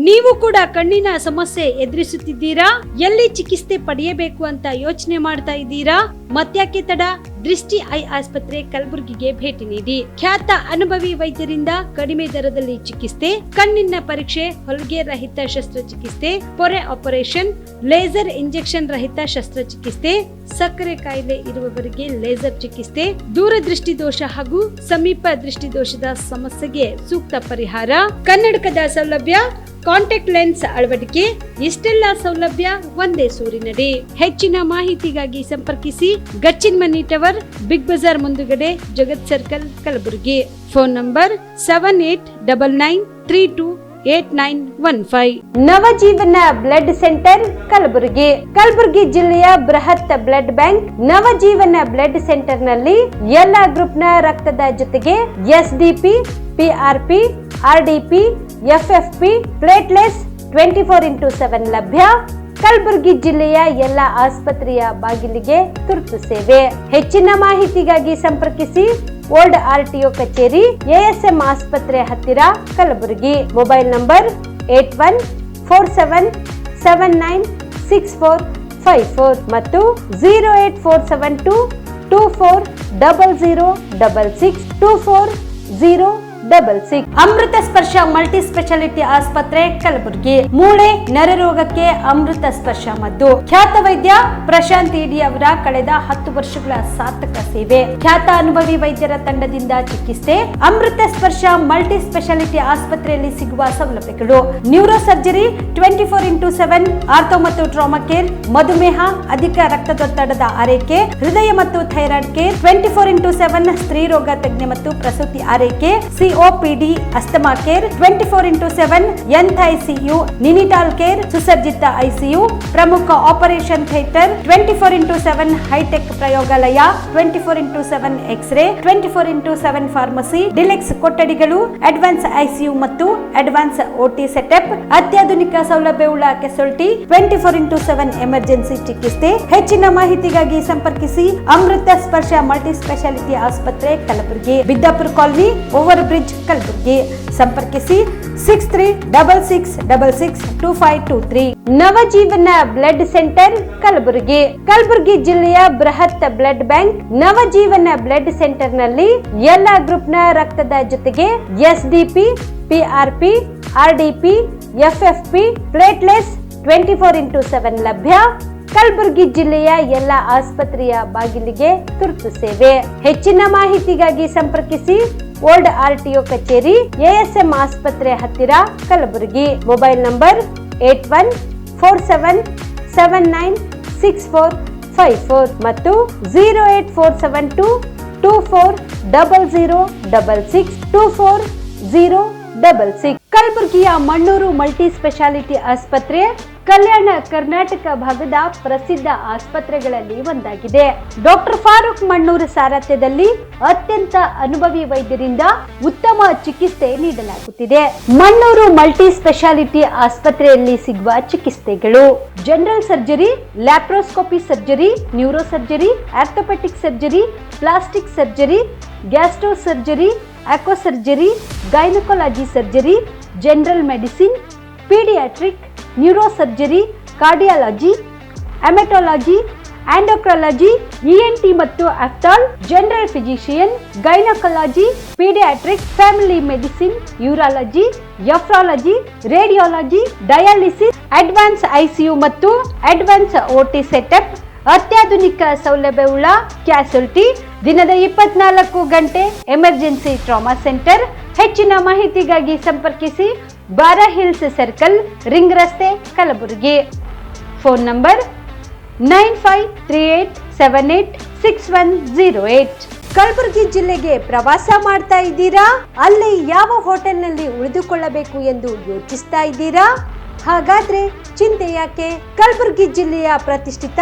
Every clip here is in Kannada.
ನೀವು ಕೂಡ ಕಣ್ಣಿನ ಸಮಸ್ಯೆ ಎದುರಿಸುತ್ತಿದ್ದೀರಾ? ಎಲ್ಲಿ ಚಿಕಿತ್ಸೆ ಪಡೆಯಬೇಕು ಅಂತ ಯೋಚನೆ ಮಾಡ್ತಾ ಇದ್ದೀರಾ? ಮತ್ತ್ಯಾಕೆ ತಡ? ದೃಷ್ಟಿ ಐ ಆಸ್ಪತ್ರೆ ಕಲಬುರಗಿಗೆ ಭೇಟಿ ನೀಡಿ. ಖ್ಯಾತ ಅನುಭವಿ ವೈದ್ಯರಿಂದ ಕಡಿಮೆ ದರದಲ್ಲಿ ಚಿಕಿತ್ಸೆ, ಕಣ್ಣಿನ ಪರೀಕ್ಷೆ, ಹೊಲಿಗೆ ರಹಿತ ಶಸ್ತ್ರಚಿಕಿತ್ಸೆ, ಪೊರೆ ಆಪರೇಷನ್, ಲೇಸರ್ ಇಂಜೆಕ್ಷನ್ ರಹಿತ ಶಸ್ತ್ರಚಿಕಿತ್ಸೆ, ಸಕ್ಕರೆ ಕಾಯಿಲೆ ಇರುವವರಿಗೆ ಲೇಸರ್ ಚಿಕಿತ್ಸೆ, ದೂರದೃಷ್ಟಿ ದೋಷ ಹಾಗೂ ಸಮೀಪ ದೃಷ್ಟಿ ದೋಷದ ಸಮಸ್ಯೆಗೆ ಸೂಕ್ತ ಪರಿಹಾರ, ಕನ್ನಡಕದ ಸೌಲಭ್ಯ, ಕಾಂಟ್ಯಾಕ್ಟ್ ಲೆನ್ಸ್ ಅಳವಡಿಕೆ, ಇಷ್ಟೆಲ್ಲ ಸೌಲಭ್ಯ ಒಂದೇ ಸೂರಿನಡಿ. ಹೆಚ್ಚಿನ ಮಾಹಿತಿಗಾಗಿ ಸಂಪರ್ಕಿಸಿ Gachchinamani tower, Big Bazaar ಮುಂದುಗಡೆ, Jagat circle, Kalaburagi. Phone number 7899328915. Navajeevana blood centre Kalaburagi. Kalaburagi ಜಿಲ್ಲೆಯ ಬೃಹತ್ blood bank Navajeevana blood centre ನಲ್ಲಿ ಎಲ್ಲಾ ಗ್ರೂಪ್ ನ ರಕ್ತದ ಜೊತೆಗೆ ಎಸ್ಡಿಪಿ, ಪಿಆರ್ಪಿ, ಆರ್ಡಿಪಿ, ಎಫ್ಎಫ್ಪಿ, ಪ್ಲೇಟ್ಲೆಸ್ 24x7 ಲಭ್ಯ. ಕಲಬುರಗಿ ಜಿಲ್ಲೆಯ ಎಲ್ಲ ಆಸ್ಪತ್ರೆಯ ಬಾಗಿಲಿಗೆ ತುರ್ತು ಸೇವೆ. ಹೆಚ್ಚಿನ ಮಾಹಿತಿಗಾಗಿ ಸಂಪರ್ಕಿಸಿ ಓಲ್ಡ್ ಆರ್ಟಿಒ ಕಚೇರಿ, ಎಎಸ್ಎಂ ಆಸ್ಪತ್ರೆ ಹತ್ತಿರ, ಕಲಬುರಗಿ. ಮೊಬೈಲ್ ನಂಬರ್ 8147979645 ಮತ್ತು 08472240066 240066. ಅಮೃತ ಸ್ಪರ್ಶ ಮಲ್ಟಿ ಸ್ಪೆಷಾಲಿಟಿ ಆಸ್ಪತ್ರೆ ಕಲಬುರಗಿ. ಮೂಳೆ ನರರೋಗಕ್ಕೆ ಅಮೃತ ಸ್ಪರ್ಶ ಮದ್ದು. ಖ್ಯಾತ ವೈದ್ಯ ಪ್ರಶಾಂತ್ ಇಡಿ ಅವರ ಕಳೆದ 10 ವರ್ಷಗಳ ಸಾರ್ಥಕ ಸೇವೆ. ಖ್ಯಾತ ಅನುಭವಿ ವೈದ್ಯರ ತಂಡದಿಂದ ಚಿಕಿತ್ಸೆ. ಅಮೃತ ಸ್ಪರ್ಶ ಮಲ್ಟಿ ಸ್ಪೆಷಾಲಿಟಿ ಆಸ್ಪತ್ರೆಯಲ್ಲಿ ಸಿಗುವ ಸೌಲಭ್ಯಗಳು: ನ್ಯೂರೋ ಸರ್ಜರಿ 24x7, ಆರ್ಥೋ ಮತ್ತು ಟ್ರಾಮಾ ಕೇರ್, ಮಧುಮೇಹ, ಅಧಿಕ ರಕ್ತದೊತ್ತಡದ ಆರೈಕೆ, ಹೃದಯ ಮತ್ತು ಥೈರಾಯ್ಡ್ ಕೇರ್ 24x7, ಸ್ತ್ರೀ ರೋಗ ತಜ್ಞ ಮತ್ತು ಪ್ರಸೂತಿ ಆರೈಕೆ, COPD, asthma care 24x7, NICU, neonatal care, ಸುಸಜ್ಜಿತ ಐಸಿಯು, ಪ್ರಮುಖ ಆಪರೇಷನ್ ಥಿಯೇಟರ್ 24x7, ಹೈಟೆಕ್ ಪ್ರಯೋಗಾಲಯ 24x7, x-ray 24x7, pharmacy, deluxe ಕೊಠಡಿಗಳು, ಅಡ್ವಾನ್ಸ್ ಐಸಿಯು ಮತ್ತು ಅಡ್ವಾನ್ಸ್ ಓಟಿ ಸೆಟಪ್, ಅತ್ಯಾಧುನಿಕ ಸೌಲಭ್ಯವುಳ್ಳ ಕೆಸೊಲ್ಟಿ 24x7 ಎಮರ್ಜೆನ್ಸಿ ಚಿಕಿತ್ಸೆ. ಹೆಚ್ಚಿನ ಮಾಹಿತಿಗಾಗಿ ಸಂಪರ್ಕಿಸಿ ಅಮೃತ ಸ್ಪರ್ಶ ಮಲ್ಟಿ ಸ್ಪೆಷಾಲಿಟಿ ಆಸ್ಪತ್ರೆ Kalaburagi, Biddapura colony, over bridge, Kalaburagi. ಸಂಪರ್ಕಿಸಿ 6366662523. Navajeevan blood centre Kalaburagi. ಕಲಬುರಗಿ ಜಿಲ್ಲೆಯ ಬೃಹತ್ blood bank Navajeevana blood centre ನಲ್ಲಿ ಎಲ್ಲಾ ಗ್ರೂಪ್ ನ ರಕ್ತದ ಜೊತೆಗೆ ಎಸ್ಡಿಪಿ, ಪಿಆರ್ಪಿ, ಆರ್ಡಿಪಿ, ಎಫ್ಎಫ್ಪಿ, ಪ್ಲೇಟ್ಲೆಸ್ 24x7 ಲಭ್ಯ. ಕಲಬುರಗಿ ಜಿಲ್ಲೆಯ ಎಲ್ಲ ಆಸ್ಪತ್ರೆಯ ಬಾಗಿಲಿಗೆ ತುರ್ತು ಸೇವೆ. ಹೆಚ್ಚಿನ ಮಾಹಿತಿಗಾಗಿ ಸಂಪರ್ಕಿಸಿ ಓಲ್ಡ್ ಆರ್ಟಿಒ ಕಚೇರಿ, ಎಎಸ್ಎಂ ಆಸ್ಪತ್ರೆ ಹತ್ತಿರ, ಕಲಬುರಗಿ. ಮೊಬೈಲ್ ನಂಬರ್ 8147979645 ಮತ್ತು 08472240066 240066. ಕಲಬುರಗಿಯ ಮಣ್ಣೂರು ಮಲ್ಟಿ ಸ್ಪೆಷಾಲಿಟಿ ಆಸ್ಪತ್ರೆ ಕಲ್ಯಾಣ ಕರ್ನಾಟಕ ಭಾಗದ ಪ್ರಸಿದ್ಧ ಆಸ್ಪತ್ರೆಗಳಲ್ಲಿ ಒಂದಾಗಿದೆ. ಡಾಕ್ಟರ್ ಫಾರೂಕ್ ಮಣ್ಣೂರು ಸಾರಥ್ಯದಲ್ಲಿ ಅತ್ಯಂತ ಅನುಭವಿ ವೈದ್ಯರಿಂದ ಉತ್ತಮ ಚಿಕಿತ್ಸೆ ನೀಡಲಾಗುತ್ತಿದೆ. ಮಣ್ಣೂರು ಮಲ್ಟಿ ಸ್ಪೆಷಾಲಿಟಿ ಆಸ್ಪತ್ರೆಯಲ್ಲಿ ಸಿಗುವ ಚಿಕಿತ್ಸೆಗಳು: general surgery, laparoscopy surgery, neuro surgery, orthopaedic surgery, plastic surgery, gastro surgery, aqua surgery, gynaecology surgery, general medicine, paediatric, neuro surgery, cardiology, haematology, endocrinology, ENT ಮತ್ತು ophthal, general physician, gynaecology, paediatric, family medicine, urology, nephrology, radiology, dialysis, advance ICU ಮತ್ತು ಅಡ್ವಾನ್ಸ್ ಓಟಿ ಸೆಟಪ್, ಅತ್ಯಾಧುನಿಕ ಸೌಲಭ್ಯವುಳ್ಳ ಕ್ಯಾಸುಲ್ಟಿ, ದಿನದ 24 ಗಂಟೆ ಎಮರ್ಜೆನ್ಸಿ ಟ್ರಾಮಾ ಸೆಂಟರ್. ಹೆಚ್ಚಿನ ಮಾಹಿತಿಗಾಗಿ ಸಂಪರ್ಕಿಸಿ ಬಾರಾ ಹಿಲ್ಸ್ ಸರ್ಕಲ್, ರಿಂಗ್ ರಸ್ತೆ, ಕಲಬುರಗಿ. Phone number 9538786108. ಕಲಬುರಗಿ ಜಿಲ್ಲೆಗೆ ಪ್ರವಾಸ ಮಾಡ್ತಾ ಇದ್ದೀರಾ? ಅಲ್ಲಿ ಯಾವ ಹೋಟೆಲ್ನಲ್ಲಿ ಉಳಿದುಕೊಳ್ಳಬೇಕು ಎಂದು ಯೋಚಿಸ್ತಾ ಇದ್ದೀರಾ? ಹಾಗಾದ್ರೆ ಚಿಂತೆ ಯಾಕೆ? ಕಲಬುರಗಿ ಜಿಲ್ಲೆಯ ಪ್ರತಿಷ್ಠಿತ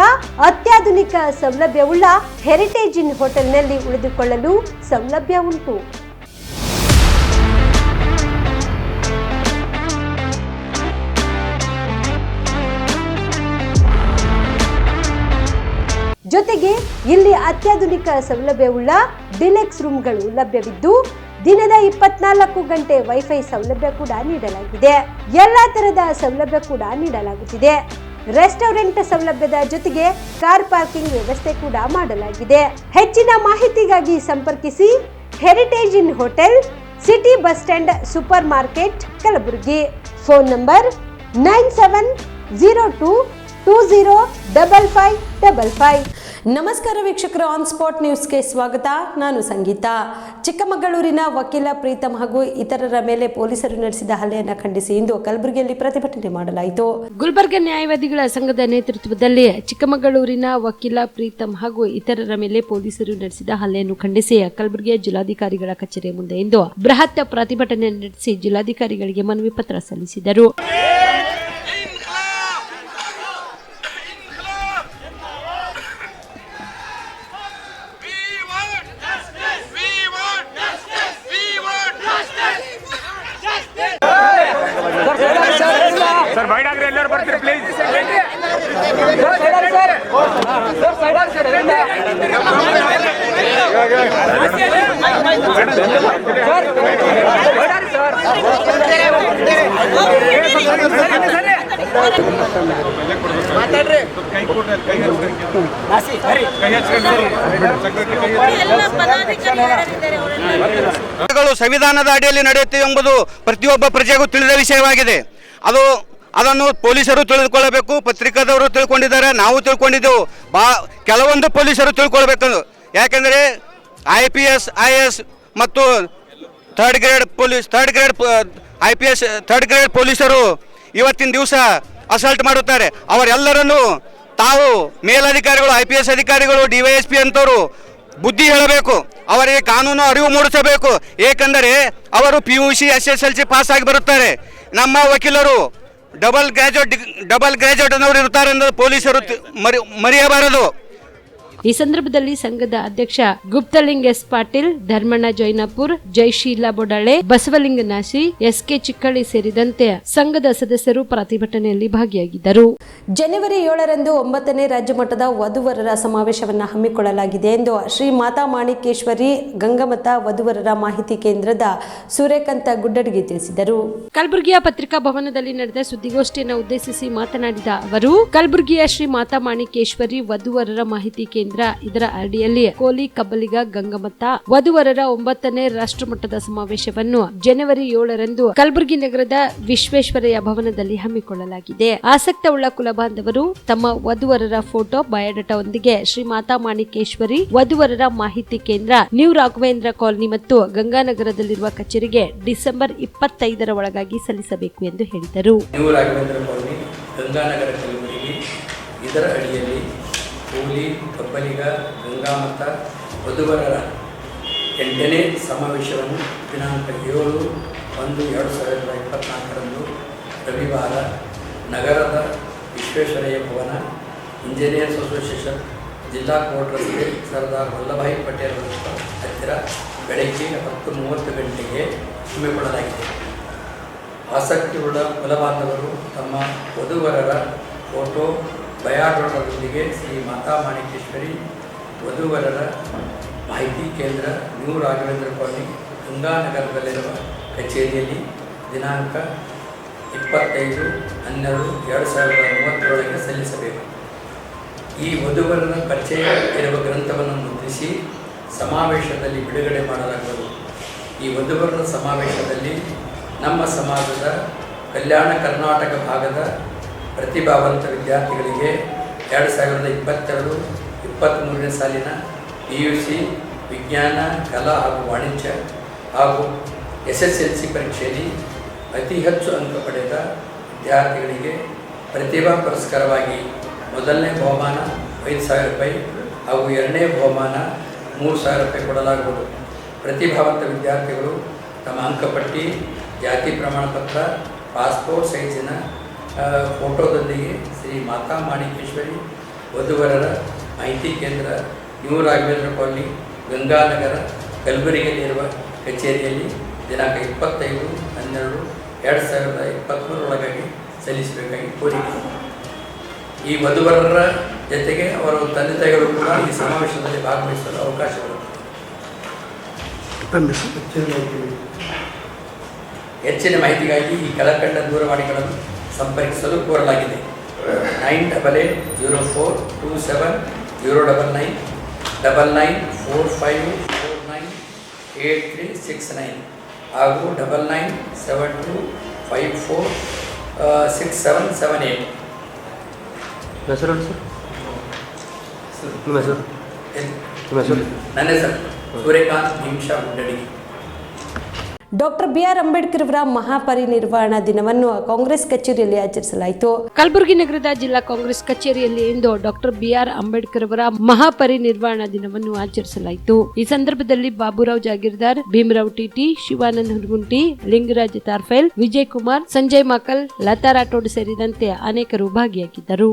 ಅತ್ಯಾಧುನಿಕ ಸೌಲಭ್ಯವುಳ್ಳ ಹೆರಿಟೇಜ್ ಇನ್ ಹೋಟೆಲ್ನಲ್ಲಿ ಉಳಿದುಕೊಳ್ಳಲು ಸೌಲಭ್ಯ ಉಂಟು. ಜೊತೆಗೆ ಇಲ್ಲಿ ಅತ್ಯಾಧುನಿಕ ಸೌಲಭ್ಯವುಳ್ಳ ಡಿಲೆಕ್ಸ್ ರೂಮ್ಗಳು ಲಭ್ಯವಿದ್ದು ದಿನದ 24 ಗಂಟೆ ವೈಫೈ ಸೌಲಭ್ಯ ಕೂಡ ನೀಡಲಾಗಿದೆ. ಎಲ್ಲಾ ತರಹದ ಸೌಲಭ್ಯ ಕೂಡ ನೀಡಲಾಗುತ್ತಿದೆ. ರೆಸ್ಟೋರೆಂಟ್ ಸೌಲಭ್ಯದ ಜೊತೆಗೆ ಕಾರ್ ಪಾರ್ಕಿಂಗ್ ವ್ಯವಸ್ಥೆ ಕೂಡ ಮಾಡಲಾಗಿದೆ. ಹೆಚ್ಚಿನ ಮಾಹಿತಿಗಾಗಿ ಸಂಪರ್ಕಿಸಿ Heritage Inn Hotel, city bus stand, super market, Kalaburagi. Phone number 9702205555. ನಮಸ್ಕಾರ ವೀಕ್ಷಕರು, ಆನ್ ಸ್ಪಾಟ್ ನ್ಯೂಸ್ಗೆ ಸ್ವಾಗತ. ನಾನು ಸಂಗೀತ. ಚಿಕ್ಕಮಗಳೂರಿನ ವಕೀಲ ಪ್ರೀತಮ್ ಹಾಗೂ ಇತರರ ಮೇಲೆ ಪೊಲೀಸರು ನಡೆಸಿದ ಹಲ್ಲೆಯನ್ನು ಖಂಡಿಸಿ ಇಂದು ಕಲಬುರಗಿಯಲ್ಲಿ ಪ್ರತಿಭಟನೆ ಮಾಡಲಾಯಿತು. ಗುಲ್ಬರ್ಗ ನ್ಯಾಯವಾದಿಗಳ ಸಂಘದ ನೇತೃತ್ವದಲ್ಲಿ ಚಿಕ್ಕಮಗಳೂರಿನ ವಕೀಲ ಪ್ರೀತಮ್ ಹಾಗೂ ಇತರರ ಮೇಲೆ ಪೊಲೀಸರು ನಡೆಸಿದ ಹಲ್ಲೆಯನ್ನು ಖಂಡಿಸಿ ಕಲಬುರಗಿಯ ಜಿಲ್ಲಾಧಿಕಾರಿಗಳ ಕಚೇರಿ ಮುಂದೆ ಇಂದು ಬೃಹತ್ ಪ್ರತಿಭಟನೆ ನಡೆಸಿ ಜಿಲ್ಲಾಧಿಕಾರಿಗಳಿಗೆ ಮನವಿ ಪತ್ರ ಸಲ್ಲಿಸಿದರು. ಸರ್ ಬೈಡಾಗ್ರೆ ಎಲ್ಲರೂ ಬರ್ತೀರಿ ಪ್ಲೀಸ್. ಸಂವಿಧಾನದ ಅಡಿಯಲ್ಲಿ ನಡೆಯುತ್ತೆ ಎಂಬುದು ಪ್ರತಿಯೊಬ್ಬ ಪ್ರಜೆಗೂ ತಿಳಿದ ವಿಷಯವಾಗಿದೆ. ಅದನ್ನು ಪೊಲೀಸರು ತಿಳಿದುಕೊಳ್ಳಬೇಕು, ಪತ್ರಿಕಾದವರು ತಿಳ್ಕೊಂಡಿದ್ದಾರೆ, ನಾವು ತಿಳ್ಕೊಂಡಿದ್ದೆವು. ಕೆಲವೊಂದು ಪೊಲೀಸರು ತಿಳ್ಕೊಳ್ಬೇಕು. ಯಾಕೆಂದರೆ IPS, IS ಮತ್ತು ಥರ್ಡ್ ಗ್ರೇಡ್ ಪೊಲೀಸರು ಇವತ್ತಿನ ದಿವಸ ಅಸಾಲ್ಟ್ ಮಾಡುತ್ತಾರೆ. ಅವರೆಲ್ಲರನ್ನು ತಾವು ಮೇಲಧಿಕಾರಿಗಳು, IPS ಅಧಿಕಾರಿಗಳು, DYSP ಅಂತವರು ಬುದ್ಧಿ ಹೇಳಬೇಕು. ಅವರಿಗೆ ಕಾನೂನು ಅರಿವು ಮೂಡಿಸಬೇಕು. ಏಕೆಂದರೆ ಅವರು PUC SSLC ಪಾಸ್ ಆಗಿ ಬರುತ್ತಾರೆ. ನಮ್ಮ ವಕೀಲರು ಡಬಲ್ ಗ್ರಾಜುಯೇಟ್ ಅನ್ನೋರು ಇರ್ತಾರೆ ಅನ್ನೋದು ಪೊಲೀಸರು ಮರೆಯಬಾರದು. ಈ ಸಂದರ್ಭದಲ್ಲಿ ಸಂಘದ ಅಧ್ಯಕ್ಷ ಗುಪ್ತಲಿಂಗ್ ಎಸ್ ಪಾಟೀಲ್, ಧರ್ಮಣ್ಣ ಜೈನಾಪುರ್, ಜಯಶೀಲಾ ಬೊಡಾಳೆ, ಬಸವಲಿಂಗ ನಾಶಿ, SK ಚಿಕ್ಕಳ್ಳಿ ಸೇರಿದಂತೆ ಸಂಘದ ಸದಸ್ಯರು ಪ್ರತಿಭಟನೆಯಲ್ಲಿ ಭಾಗಿಯಾಗಿದ್ದರು. ಜನವರಿ 7ರಂದು 9ನೇ ರಾಜ್ಯ ಮಟ್ಟದ ವಧುವರರ ಸಮಾವೇಶವನ್ನು ಹಮ್ಮಿಕೊಳ್ಳಲಾಗಿದೆ ಎಂದು ಶ್ರೀ ಮಾತಾ ಮಾಣಿಕೇಶ್ವರಿ ಗಂಗಮತ ವಧುವರರ ಮಾಹಿತಿ ಕೇಂದ್ರದ ಸೂರ್ಯಕಾಂತ ಗುಡ್ಡಡ್ಗಿ ತಿಳಿಸಿದರು. ಕಲಬುರಗಿಯ ಪತ್ರಿಕಾ ಭವನದಲ್ಲಿ ನಡೆದ ಸುದ್ದಿಗೋಷ್ಠಿಯನ್ನು ಉದ್ದೇಶಿಸಿ ಮಾತನಾಡಿದ ಅವರು, ಕಲಬುರಗಿಯ ಶ್ರೀ ಮಾತಾ ಮಾಣಿಕೇಶ್ವರಿ ವಧುವರರ ಮಾಹಿತಿ ಕೇಂದ್ರ, ಇದರ ಅಡಿಯಲ್ಲಿ ಕೋಲಿ, ಕಬ್ಬಲಿಗ, ಗಂಗಮತ ವಧುವರರ 9ನೇ ರಾಷ್ಟ್ರಮಟ್ಟದ ಸಮಾವೇಶವನ್ನು ಜನವರಿ 7ರಂದು ಕಲಬುರಗಿ ನಗರದ ವಿಶ್ವೇಶ್ವರಯ್ಯ ಭವನದಲ್ಲಿ ಹಮ್ಮಿಕೊಳ್ಳಲಾಗಿದೆ. ಆಸಕ್ತವುಳ್ಳ ಕುಲಬಾಂಧವರು ತಮ್ಮ ವಧುವರರ ಫೋಟೋ, ಬಯೋಡಾಟಾದೊಂದಿಗೆ ಶ್ರೀ ಮಾತಾ ಮಾಣಿಕೇಶ್ವರಿ ವಧುವರರ ಮಾಹಿತಿ ಕೇಂದ್ರ, ನ್ಯೂ ರಾಘವೇಂದ್ರ ಕಾಲನಿ ಮತ್ತು ಗಂಗಾನಗರದಲ್ಲಿರುವ ಕಚೇರಿಗೆ ಡಿಸೆಂಬರ್ 25ರ ಒಳಗಾಗಿ ಸಲ್ಲಿಸಬೇಕು ಎಂದು ಹೇಳಿದರು. ನ್ಯೂ ರಾಘವೇಂದ್ರ ಕಾಲನಿ, ಗಂಗಾನಗರ, ಕಲಬುರಗಿ ಇದರ ಅಡಿಯಲ್ಲಿ ಕೋಲಿ, ಕಬ್ಬಲಿಗ, ಗಂಗಾಮತ ವಧುವರರ 8ನೇ ಸಮಾವೇಶವನ್ನು ದಿನಾಂಕ 7/1/2024ರಂದು ರವಿವಾರ ನಗರದ ವಿಶ್ವೇಶ್ವರಯ್ಯ ಭವನ, ಇಂಜಿನಿಯರ್ಸ್ ಅಸೋಸಿಯೇಷನ್, ಜಿಲ್ಲಾ ಕೋರ್ಟ್ ರಸ್ತೆ, ಸರ್ದಾರ್ ವಲ್ಲಭಾಯಿ ಪಟೇಲ್ ಹತ್ತಿರ ಬೆಳಗ್ಗೆ 10:30 ಗಂಟೆಗೆ ಹಮ್ಮಿಕೊಳ್ಳಲಾಗಿದೆ. ಆಸಕ್ತಿಯುಳ್ಳ ಕುಲಬಾಂಧವರು ತಮ್ಮ ವಧುವರರ ಫೋಟೋ, ಬಯೋಡಾಟಾದೊಂದಿಗೆ ಶ್ರೀ ಮಾತಾ ಮಾಣಿಕೇಶ್ವರಿ ವಧುವರರ ಮಾಹಿತಿ ಕೇಂದ್ರ, ನ್ಯೂ ರಾಘವೇಂದ್ರ ಕಾಲನಿ, ಗಂಗಾನಗರದಲ್ಲಿರುವ ಕಚೇರಿಯಲ್ಲಿ ದಿನಾಂಕ 25/12/2030 ಸಲ್ಲಿಸಬೇಕು. ಈ ವಧುವರರ ಪರಿಚಯ ಇರುವ ಗ್ರಂಥವನ್ನು ಮುದ್ರಿಸಿ ಸಮಾವೇಶದಲ್ಲಿ ಬಿಡುಗಡೆ ಮಾಡಲಾಗುವುದು. ಈ ವಧುವರರ ಸಮಾವೇಶದಲ್ಲಿ ನಮ್ಮ ಸಮಾಜದ ಕಲ್ಯಾಣ ಕರ್ನಾಟಕ ಭಾಗದ ಪ್ರತಿಭಾವಂತ ವಿದ್ಯಾರ್ಥಿಗಳಿಗೆ 2022-23ನೇ ಸಾಲಿನ PUC ವಿಜ್ಞಾನ, ಕಲಾ ಹಾಗೂ ವಾಣಿಜ್ಯ ಹಾಗೂ SSLC ಪರೀಕ್ಷೆಯಲ್ಲಿ ಅತಿ ಹೆಚ್ಚು ಅಂಕ ಪಡೆದ ವಿದ್ಯಾರ್ಥಿಗಳಿಗೆ ಪ್ರತಿಭಾ ಪುರಸ್ಕಾರವಾಗಿ ಮೊದಲನೇ ಬಹುಮಾನ 5,000 ರೂಪಾಯಿ ಹಾಗೂ ಎರಡನೇ ಬಹುಮಾನ 3,000 ರೂಪಾಯಿ ಕೊಡಲಾಗುವುದು. ಪ್ರತಿಭಾವಂತ ವಿದ್ಯಾರ್ಥಿಗಳು ತಮ್ಮ ಅಂಕಪಟ್ಟಿ, ಜಾತಿ ಪ್ರಮಾಣ ಪತ್ರ, ಪಾಸ್ಪೋರ್ಟ್ ಸೈಜಿನ ಫೋಟೋದೊಂದಿಗೆ ಶ್ರೀ ಮಾತಾ ಮಾಣಿಕೇಶ್ವರಿ ವಧುವರರ ಮಾಹಿತಿ ಕೇಂದ್ರ, ನ್ಯೂ ರಾಘವೇಂದ್ರ ಕಾಲನಿ, ಗಂಗಾನಗರ, ಕಲಬುರಗಿಯಲ್ಲಿರುವ ಕಚೇರಿಯಲ್ಲಿ ದಿನಾಂಕ 25/12/2023 ಸಲ್ಲಿಸಬೇಕಾಗಿ ಕೋರಿಕೆ. ಈ ವಧುವರರ ಜೊತೆಗೆ ಅವರ ತಂದೆ ತಾಯಿಗಳು ಕೂಡ ಈ ಸಮಾವೇಶದಲ್ಲಿ ಭಾಗವಹಿಸಲು ಅವಕಾಶವಿರುತ್ತದೆ. ಹೆಚ್ಚಿನ ಮಾಹಿತಿಗಾಗಿ ಈ ಕೆಳಕಂಡ ದೂರವಾಣಿಗಳನ್ನು ಸಂಪರ್ಕಿಸಲು ಕೋರಲಾಗಿದೆ. 9880427099 9945498369 ಹಾಗೂ 9972546778. ನನ್ನ ಹೆಸರು ಸೂರ್ಯಕಾಂತ್ ನಿಮಿಷ ಗುಡ್ಡಡಿ. ಡಾಕ್ಟರ್ ಬಿಆರ್ ಅಂಬೇಡ್ಕರ್ ಅವರ ಮಹಾಪರಿನಿರ್ವಾಣ ದಿನವನ್ನು ಕಾಂಗ್ರೆಸ್ ಕಚೇರಿಯಲ್ಲಿ ಆಚರಿಸಲಾಯಿತು. ಕಲಬುರಗಿ ನಗರದ ಜಿಲ್ಲಾ ಕಾಂಗ್ರೆಸ್ ಕಚೇರಿಯಲ್ಲಿ ಇಂದು ಡಾಕ್ಟರ್ ಬಿಆರ್ ಅಂಬೇಡ್ಕರ್ ಅವರ ಮಹಾಪರಿನಿರ್ವಾಣ ದಿನವನ್ನು ಆಚರಿಸಲಾಯಿತು. ಈ ಸಂದರ್ಭದಲ್ಲಿ ಬಾಬುರಾವ್ ಜಾಗೀರ್ದಾರ್, ಭೀಮರಾವ್ ಟಿಟಿ, ಶಿವಾನಂದ್ ಹುನಗುಂಟಿ, ಲಿಂಗರಾಜ್ ತಾರ್ಫೆಲ್, ವಿಜಯ್ ಕುಮಾರ್, ಸಂಜಯ್ ಮಾಕಲ್, ಲತಾ ರಾಠೋಡ್ ಸೇರಿದಂತೆ ಅನೇಕರು ಭಾಗಿಯಾಗಿದ್ದರು.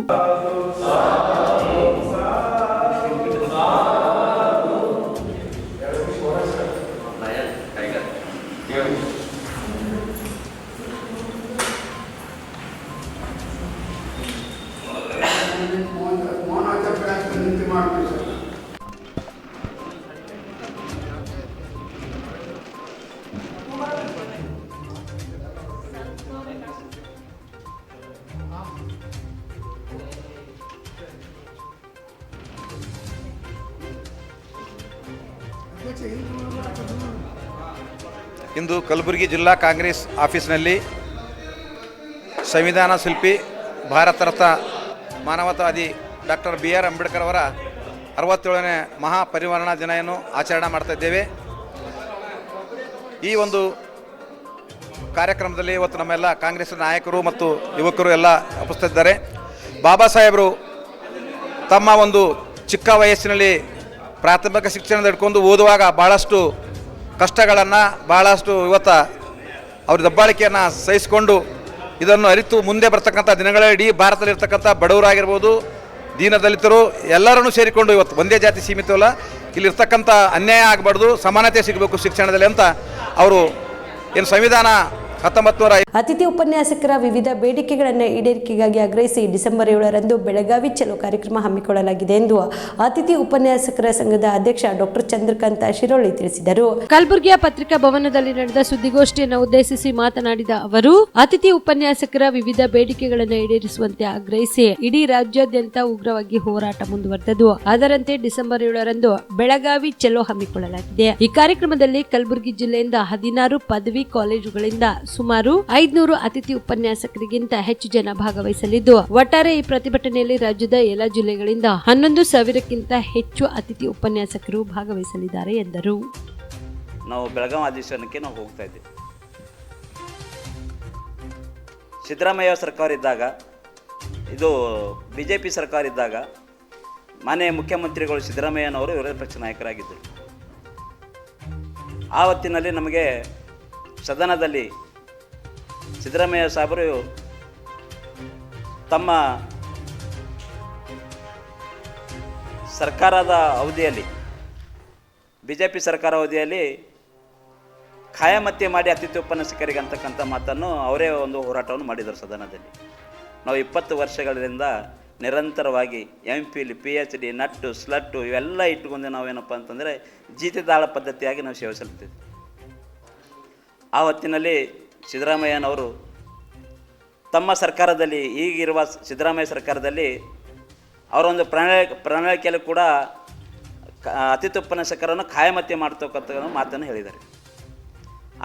ಇಂದು ಕಲಬುರಗಿ ಜಿಲ್ಲಾ ಕಾಂಗ್ರೆಸ್ ಆಫೀಸ್ನಲ್ಲಿ ಸಂವಿಧಾನ ಶಿಲ್ಪಿ, Bharat Ratna, ಮಾನವತಾವಾದಿ doctor B R Ambedkar ಅವರ 67ನೇ ಮಹಾಪರಿನಿರ್ವಾಣ ದಿನವನ್ನು ಆಚರಣೆ ಮಾಡ್ತಾ ಇದ್ದೇವೆ. ಈ ಒಂದು ಕಾರ್ಯಕ್ರಮದಲ್ಲಿ ಇವತ್ತು ನಮ್ಮೆಲ್ಲ ಕಾಂಗ್ರೆಸ್ ನಾಯಕರು ಮತ್ತು ಯುವಕರು ಎಲ್ಲ ಉಪಸ್ಥಿತರಿದ್ದಾರೆ. ಬಾಬಾ ಸಾಹೇಬರು ತಮ್ಮ ಒಂದು ಚಿಕ್ಕ ವಯಸ್ಸಿನಲ್ಲಿ ಪ್ರಾಥಮಿಕ ಶಿಕ್ಷಣ ಹಿಡ್ಕೊಂಡು ಓದುವಾಗ ಭಾಳಷ್ಟು ಕಷ್ಟಗಳನ್ನು, ಭಾಳಷ್ಟು ಇವತ್ತು ಅವ್ರ ದಬ್ಬಾಳಿಕೆಯನ್ನು ಸಹಿಸಿಕೊಂಡು ಇದನ್ನು ಅರಿತು ಮುಂದೆ ಬರ್ತಕ್ಕಂಥ ದಿನಗಳ ಇಡೀ ಭಾರತದಲ್ಲಿರ್ತಕ್ಕಂಥ ಬಡವರಾಗಿರ್ಬೋದು, ದೀನದಲಿತರು ಎಲ್ಲರನ್ನೂ ಸೇರಿಕೊಂಡು ಇವತ್ತು ಒಂದೇ ಜಾತಿ ಸೀಮಿತವಲ್ಲ, ಇಲ್ಲಿರ್ತಕ್ಕಂಥ ಅನ್ಯಾಯ ಆಗಬಾರ್ದು, ಸಮಾನತೆ ಸಿಗಬೇಕು ಶಿಕ್ಷಣದಲ್ಲಿ ಅಂತ ಅವರು ಏನು ಸಂವಿಧಾನ 1900 ಅತಿಥಿ ಉಪನ್ಯಾಸಕರ ವಿವಿಧ ಬೇಡಿಕೆಗಳನ್ನು ಈಡೇರಿಕೆಗಾಗಿ ಆಗ್ರಹಿಸಿ ಡಿಸೆಂಬರ್ 7ರಂದು ಬೆಳಗಾವಿ ಚಲೋ ಕಾರ್ಯಕ್ರಮ ಹಮ್ಮಿಕೊಳ್ಳಲಾಗಿದೆ ಎಂದು ಅತಿಥಿ ಉಪನ್ಯಾಸಕರ ಸಂಘದ ಅಧ್ಯಕ್ಷ ಡಾಕ್ಟರ್ ಚಂದ್ರಕಾಂತ ಶಿರೋಳಿ ತಿಳಿಸಿದರು. ಕಲಬುರಗಿಯ ಪತ್ರಿಕಾ ಭವನದಲ್ಲಿ ನಡೆದ ಸುದ್ದಿಗೋಷ್ಠಿಯನ್ನು ಉದ್ದೇಶಿಸಿ ಮಾತನಾಡಿದ ಅವರು, ಅತಿಥಿ ಉಪನ್ಯಾಸಕರ ವಿವಿಧ ಬೇಡಿಕೆಗಳನ್ನು ಈಡೇರಿಸುವಂತೆ ಆಗ್ರಹಿಸಿ ಇಡೀ ರಾಜ್ಯಾದ್ಯಂತ ಉಗ್ರವಾಗಿ ಹೋರಾಟ ಮುಂದುವರೆದದು. ಅದರಂತೆ ಡಿಸೆಂಬರ್ 7ರಂದು ಬೆಳಗಾವಿ ಚಲೋ ಹಮ್ಮಿಕೊಳ್ಳಲಾಗಿದೆ. ಈ ಕಾರ್ಯಕ್ರಮದಲ್ಲಿ ಕಲಬುರಗಿ ಜಿಲ್ಲೆಯಿಂದ 16 ಪದವಿ ಕಾಲೇಜುಗಳಿಂದ ಸುಮಾರು 500 ಅತಿಥಿ ಉಪನ್ಯಾಸಕರಿಗಿಂತ ಹೆಚ್ಚು ಜನ ಭಾಗವಹಿಸಲಿದ್ದು, ಒಟ್ಟಾರೆ ಈ ಪ್ರತಿಭಟನೆಯಲ್ಲಿ ರಾಜ್ಯದ ಎಲ್ಲ ಜಿಲ್ಲೆಗಳಿಂದ 11,000ಕ್ಕಿಂತ ಹೆಚ್ಚು ಅತಿಥಿ ಉಪನ್ಯಾಸಕರು ಭಾಗವಹಿಸಲಿದ್ದಾರೆ ಎಂದರು. ನಾವು ಬೆಳಗಾವಿ ಅಧಿವೇಶನಕ್ಕೆ ನಾವು ಹೋಗ್ತಾ ಇದ್ದೀವಿ. ಸಿದ್ದರಾಮಯ್ಯ ಸರ್ಕಾರ ಇದ್ದಾಗ, ಇದು BJP ಸರ್ಕಾರ ಇದ್ದಾಗ ಮಾನ್ಯ ಮುಖ್ಯಮಂತ್ರಿಗಳು ಸಿದ್ದರಾಮಯ್ಯನವರು ವಿರೋಧ ಪಕ್ಷ ನಾಯಕರಾಗಿದ್ದರು. ಆ ಹೊತ್ತಿನಲ್ಲಿ ನಮಗೆ ಸದನದಲ್ಲಿ ಸಿದ್ದರಾಮಯ್ಯ ಸಾಹೇಬರು ತಮ್ಮ ಸರ್ಕಾರದ ಅವಧಿಯಲ್ಲಿ, BJP ಸರ್ಕಾರ ಅವಧಿಯಲ್ಲಿ ಖಾಯಮತ್ತೆ ಮಾಡಿ ಅತಿಥಿ ಉಪನ್ಯಾಸಕರಿಗೆ ಅಂತಕ್ಕಂಥ ಮಾತನ್ನು ಅವರೇ ಒಂದು ಹೋರಾಟವನ್ನು ಮಾಡಿದರು ಸದನದಲ್ಲಿ. ನಾವು 20 ವರ್ಷಗಳಿಂದ ನಿರಂತರವಾಗಿ MPhil, PhD, ನಟ್ಟು, ಸ್ಲಟ್ಟು ಇವೆಲ್ಲ ಇಟ್ಟುಕೊಂಡು ನಾವೇನಪ್ಪ ಅಂತಂದರೆ ಜೀತದಾಳ ಪದ್ಧತಿಯಾಗಿ ನಾವು ಸೇವಿಸಲ್ತೀವಿ. ಆ ಹೊತ್ತಿನಲ್ಲಿ ಸಿದ್ದರಾಮಯ್ಯನವರು ತಮ್ಮ ಸರ್ಕಾರದಲ್ಲಿ, ಈಗಿರುವ ಸಿದ್ದರಾಮಯ್ಯ ಸರ್ಕಾರದಲ್ಲಿ ಅವರೊಂದು ಪ್ರಣಾಳಿಕೆಯಲ್ಲಿ ಕೂಡ ಅತಿಥಿ ಉಪನ್ಯಾಸಕರನ್ನು ಖಾಯಮತ್ತೆ ಮಾಡ್ತಕ್ಕಂಥ ಮಾತನ್ನು ಹೇಳಿದ್ದಾರೆ.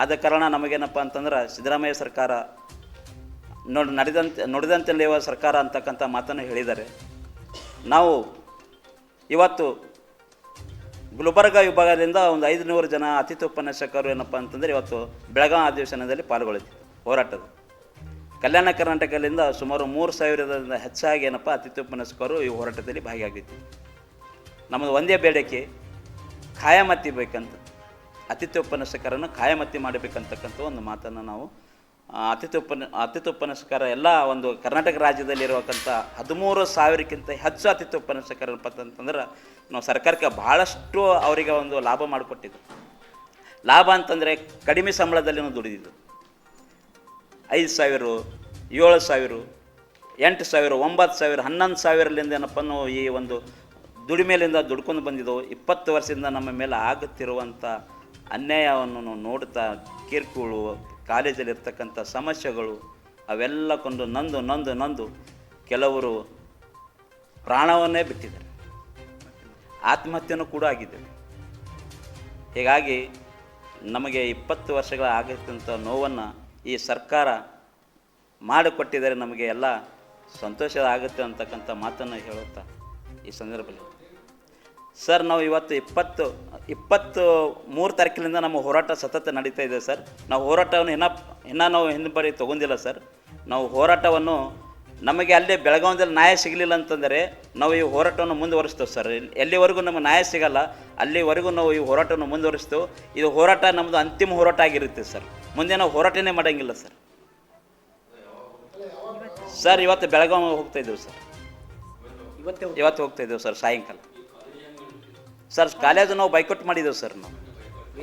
ಆದ ಕಾರಣ ನಮಗೇನಪ್ಪ ಅಂತಂದ್ರೆ ಸಿದ್ದರಾಮಯ್ಯ ಸರ್ಕಾರ ನುಡಿದಂತೆ ನಡೆಯುವ ಸರ್ಕಾರ ಅಂತಕ್ಕಂಥ ಮಾತನ್ನು ಹೇಳಿದ್ದಾರೆ. ನಾವು ಇವತ್ತು ಗುಲ್ಬರ್ಗ ವಿಭಾಗದಿಂದ ಒಂದು 500 ಜನ ಅತಿಥಿ ಉಪನ್ಯಾಸಕರು ಏನಪ್ಪ ಅಂತಂದರೆ ಇವತ್ತು ಬೆಳಗಾವಿ ಅಧಿವೇಶನದಲ್ಲಿ ಪಾಲ್ಗೊಳ್ಳಿದ್ವಿ ಹೋರಾಟದ. ಕಲ್ಯಾಣ ಕರ್ನಾಟಕದಿಂದ ಸುಮಾರು 3,000ದಿಂದ ಹೆಚ್ಚಾಗಿ ಏನಪ್ಪ ಅತಿಥಿ ಉಪನ್ಯಾಸಕರು ಈ ಹೋರಾಟದಲ್ಲಿ ಭಾಗಿಯಾಗಿದ್ವಿ. ನಮ್ಮದು ಒಂದೇ ಬೇಡಿಕೆ, ಖಾಯಮತ್ತಿ ಬೇಕಂತ, ಅತಿಥಿ ಉಪನ್ಯಾಸಕರನ್ನು ಖಾಯಮತ್ತಿ ಮಾಡಬೇಕಂತಕ್ಕಂಥ ಒಂದು ಮಾತನ್ನು ನಾವು ಅತಿಥಿ ಉಪನ್ಯಾಸಕರ ಎಲ್ಲ ಒಂದು ಕರ್ನಾಟಕ ರಾಜ್ಯದಲ್ಲಿರುವಕ್ಕಂಥ 13,000ಕ್ಕಿಂತ ಹೆಚ್ಚು ಅತಿಥಿ ಉಪನ್ಯಾಸಕರಪ್ಪ ಅಂತಂದ್ರೆ ನಾವು ಸರ್ಕಾರಕ್ಕೆ ಭಾಳಷ್ಟು ಅವರಿಗೆ ಒಂದು ಲಾಭ ಮಾಡಿಕೊಟ್ಟಿದ್ದು. ಲಾಭ ಅಂತಂದರೆ ಕಡಿಮೆ ಸಂಬಳದಲ್ಲಿ ದುಡಿದಿದ್ದು 5,000, 7,000, 8,000, 9,000, 11,000ಲಿಂದ ಏನಪ್ಪ ನಾವು ಈ ಒಂದು ದುಡಿಮೆಲಿಂದ ದುಡ್ಕೊಂಡು ಬಂದಿದ್ದೆವು. 20 ವರ್ಷದಿಂದ ನಮ್ಮ ಮೇಲೆ ಆಗುತ್ತಿರುವಂಥ ಅನ್ಯಾಯವನ್ನು ನೋಡ್ತಾ ಕಿರ್ಕುಳು, ಕಾಲೇಜಲ್ಲಿರ್ತಕ್ಕಂಥ ಸಮಸ್ಯೆಗಳು ಅವೆಲ್ಲ ಕೊಂಡು ನೊಂದು ಕೆಲವರು ಪ್ರಾಣವನ್ನೇ ಬಿಟ್ಟಿದ್ದಾರೆ, ಆತ್ಮಹತ್ಯೆನೂ ಕೂಡ ಆಗಿದೆ. ಹೀಗಾಗಿ ನಮಗೆ 20 ವರ್ಷಗಳ ಆಗಿರ್ತಂಥ ನೋವನ್ನು ಈ ಸರ್ಕಾರ ಮಾಡಿಕೊಟ್ಟಿದ್ದಾರೆ, ನಮಗೆ ಎಲ್ಲ ಸಂತೋಷ ಆಗುತ್ತೆ ಅಂತಕ್ಕಂಥ ಮಾತನ್ನು ಹೇಳುತ್ತಾ ಈ ಸಂದರ್ಭದಲ್ಲಿ ಸರ್, ನಾವು ಇವತ್ತು 23 ತಾರೀಕಿನಿಂದ ನಮ್ಮ ಹೋರಾಟ ಸತತ ನಡೀತಾ ಇದೆ ಸರ್. ನಾವು ಹೋರಾಟವನ್ನು ಇನ್ನೂ ನಾವು ಹಿಂದೆ ತೊಗೊಂಡಿಲ್ಲ ಸರ್. ನಾವು ಹೋರಾಟವನ್ನು ನಮಗೆ ಅಲ್ಲೇ ಬೆಳಗಾವಿಯಲ್ಲಿ ನ್ಯಾಯ ಸಿಗಲಿಲ್ಲ ಅಂತಂದರೆ ನಾವು ಈ ಹೋರಾಟವನ್ನು ಮುಂದುವರಿಸ್ತೇವೆ ಸರ್. ಎಲ್ಲಿವರೆಗೂ ನಮಗೆ ನ್ಯಾಯ ಸಿಗಲ್ಲ ಅಲ್ಲಿವರೆಗೂ ನಾವು ಈ ಹೋರಾಟವನ್ನು ಮುಂದುವರಿಸ್ತೇವೆ. ಇದು ಹೋರಾಟ ನಮ್ಮದು ಅಂತಿಮ ಹೋರಾಟ ಆಗಿರುತ್ತೆ ಸರ್. ಮುಂದೆ ನಾವು ಹೋರಾಟನೇ ಮಾಡೋಂಗಿಲ್ಲ ಸರ್. ಸರ್ ಇವತ್ತು ಬೆಳಗಾವಿ ಹೋಗ್ತಾಯಿದ್ದೇವೆ ಸರ್, ಇವತ್ತು ಹೋಗ್ತಾಯಿದ್ದೇವೆ ಸರ್ ಸಾಯಂಕಾಲ. ಸರ್ ಕಾಲೇಜು ನಾವು ಬೈಕೌಟ್ ಮಾಡಿದ್ದೇವೆ ಸರ್. ನಾವು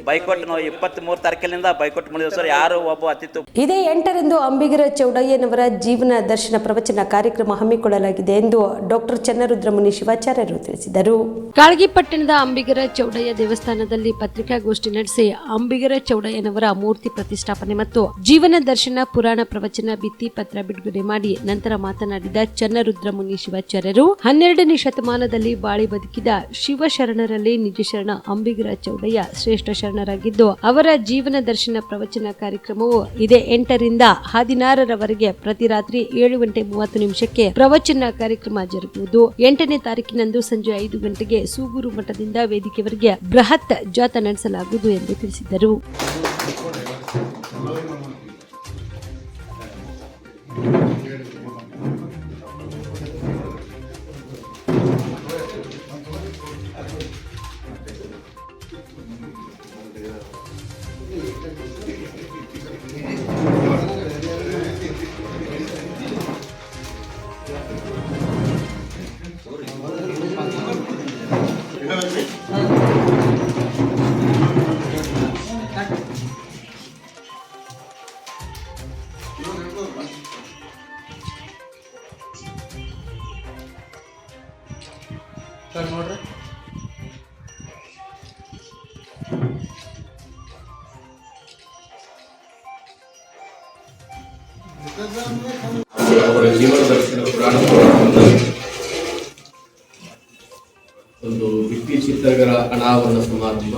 23 ತಾರೀಕಿನಿಂದ ಬೈಕೌಟ್ ಮಾಡಿದ್ದೇವೆ ಸರ್. ಯಾರು ಒಬ್ಬ ಅತಿಥಿ ಇದೇ 8ರಂದು ಅಂಬಿಗರ ಚೌಡಯ್ಯನವರ ಜೀವನ ದರ್ಶನ ಪ್ರವಚನ ಕಾರ್ಯಕ್ರಮ ಹಮ್ಮಿಕೊಳ್ಳಲಾಗಿದೆ ಎಂದು ಡಾಕ್ಟರ್ ಚನ್ನರುದ್ರಮುನಿ ಶಿವಾಚಾರ್ಯರು ತಿಳಿಸಿದರು. ಕಾಳಗಿ ಪಟ್ಟಣದ ಅಂಬಿಗರ ಚೌಡಯ್ಯ ದೇವಸ್ಥಾನದಲ್ಲಿ ಪತ್ರಿಕಾಗೋಷ್ಠಿ ನಡೆಸಿ ಅಂಬಿಗರ ಚೌಡಯ್ಯನವರ ಮೂರ್ತಿ ಪ್ರತಿಷ್ಠಾಪನೆ ಮತ್ತು ಜೀವನ ದರ್ಶನ ಪುರಾಣ ಪ್ರವಚನ ಭಿತ್ತಿ ಪತ್ರ ಬಿಡುಗಡೆ ಮಾಡಿ ನಂತರ ಮಾತನಾಡಿದ ಚನ್ನರುದ್ರಮುನಿ ಶಿವಾಚಾರ್ಯರು 12ನೇ ಶತಮಾನದಲ್ಲಿ ಬಾಳಿ ಬದುಕಿದ ಶಿವಶರಣರಲ್ಲಿ ನಿಜಶರಣ ಅಂಬಿಗರ ಚೌಡಯ್ಯ ಶ್ರೇಷ್ಠ ಶರಣರಾಗಿದ್ದು ಅವರ ಜೀವನ ದರ್ಶನ ಪ್ರವಚನ ಕಾರ್ಯಕ್ರಮವು ಇದೇ 8ರಿಂದ 16ರವರೆಗೆ ಪ್ರತಿ ರಾತ್ರಿ 7:30 ಪ್ರವಚನ ಕಾರ್ಯಕ್ರಮ ಜರುಗುವುದು. 8ನೇ ತಾರೀಕಿನಂದು ಸಂಜೆ 5 ಗಂಟೆಗೆ ಸೂಗೂರು ಮಠದಿಂದ ವೇದಿಕೆವರೆಗೆ ಬೃಹತ್ ಜಾಥಾ ನಡೆಸಲಾಗುವುದು ಎಂದು ತಿಳಿಸಿದರು. ಅವರ ಜೀವನ ದರ್ಶನ ಪುರಾಣ ಒಂದು ಭಿತ್ತಿ ಚಿತ್ರಗಳ ಅನಾವರಣ ಸಮಾರಂಭ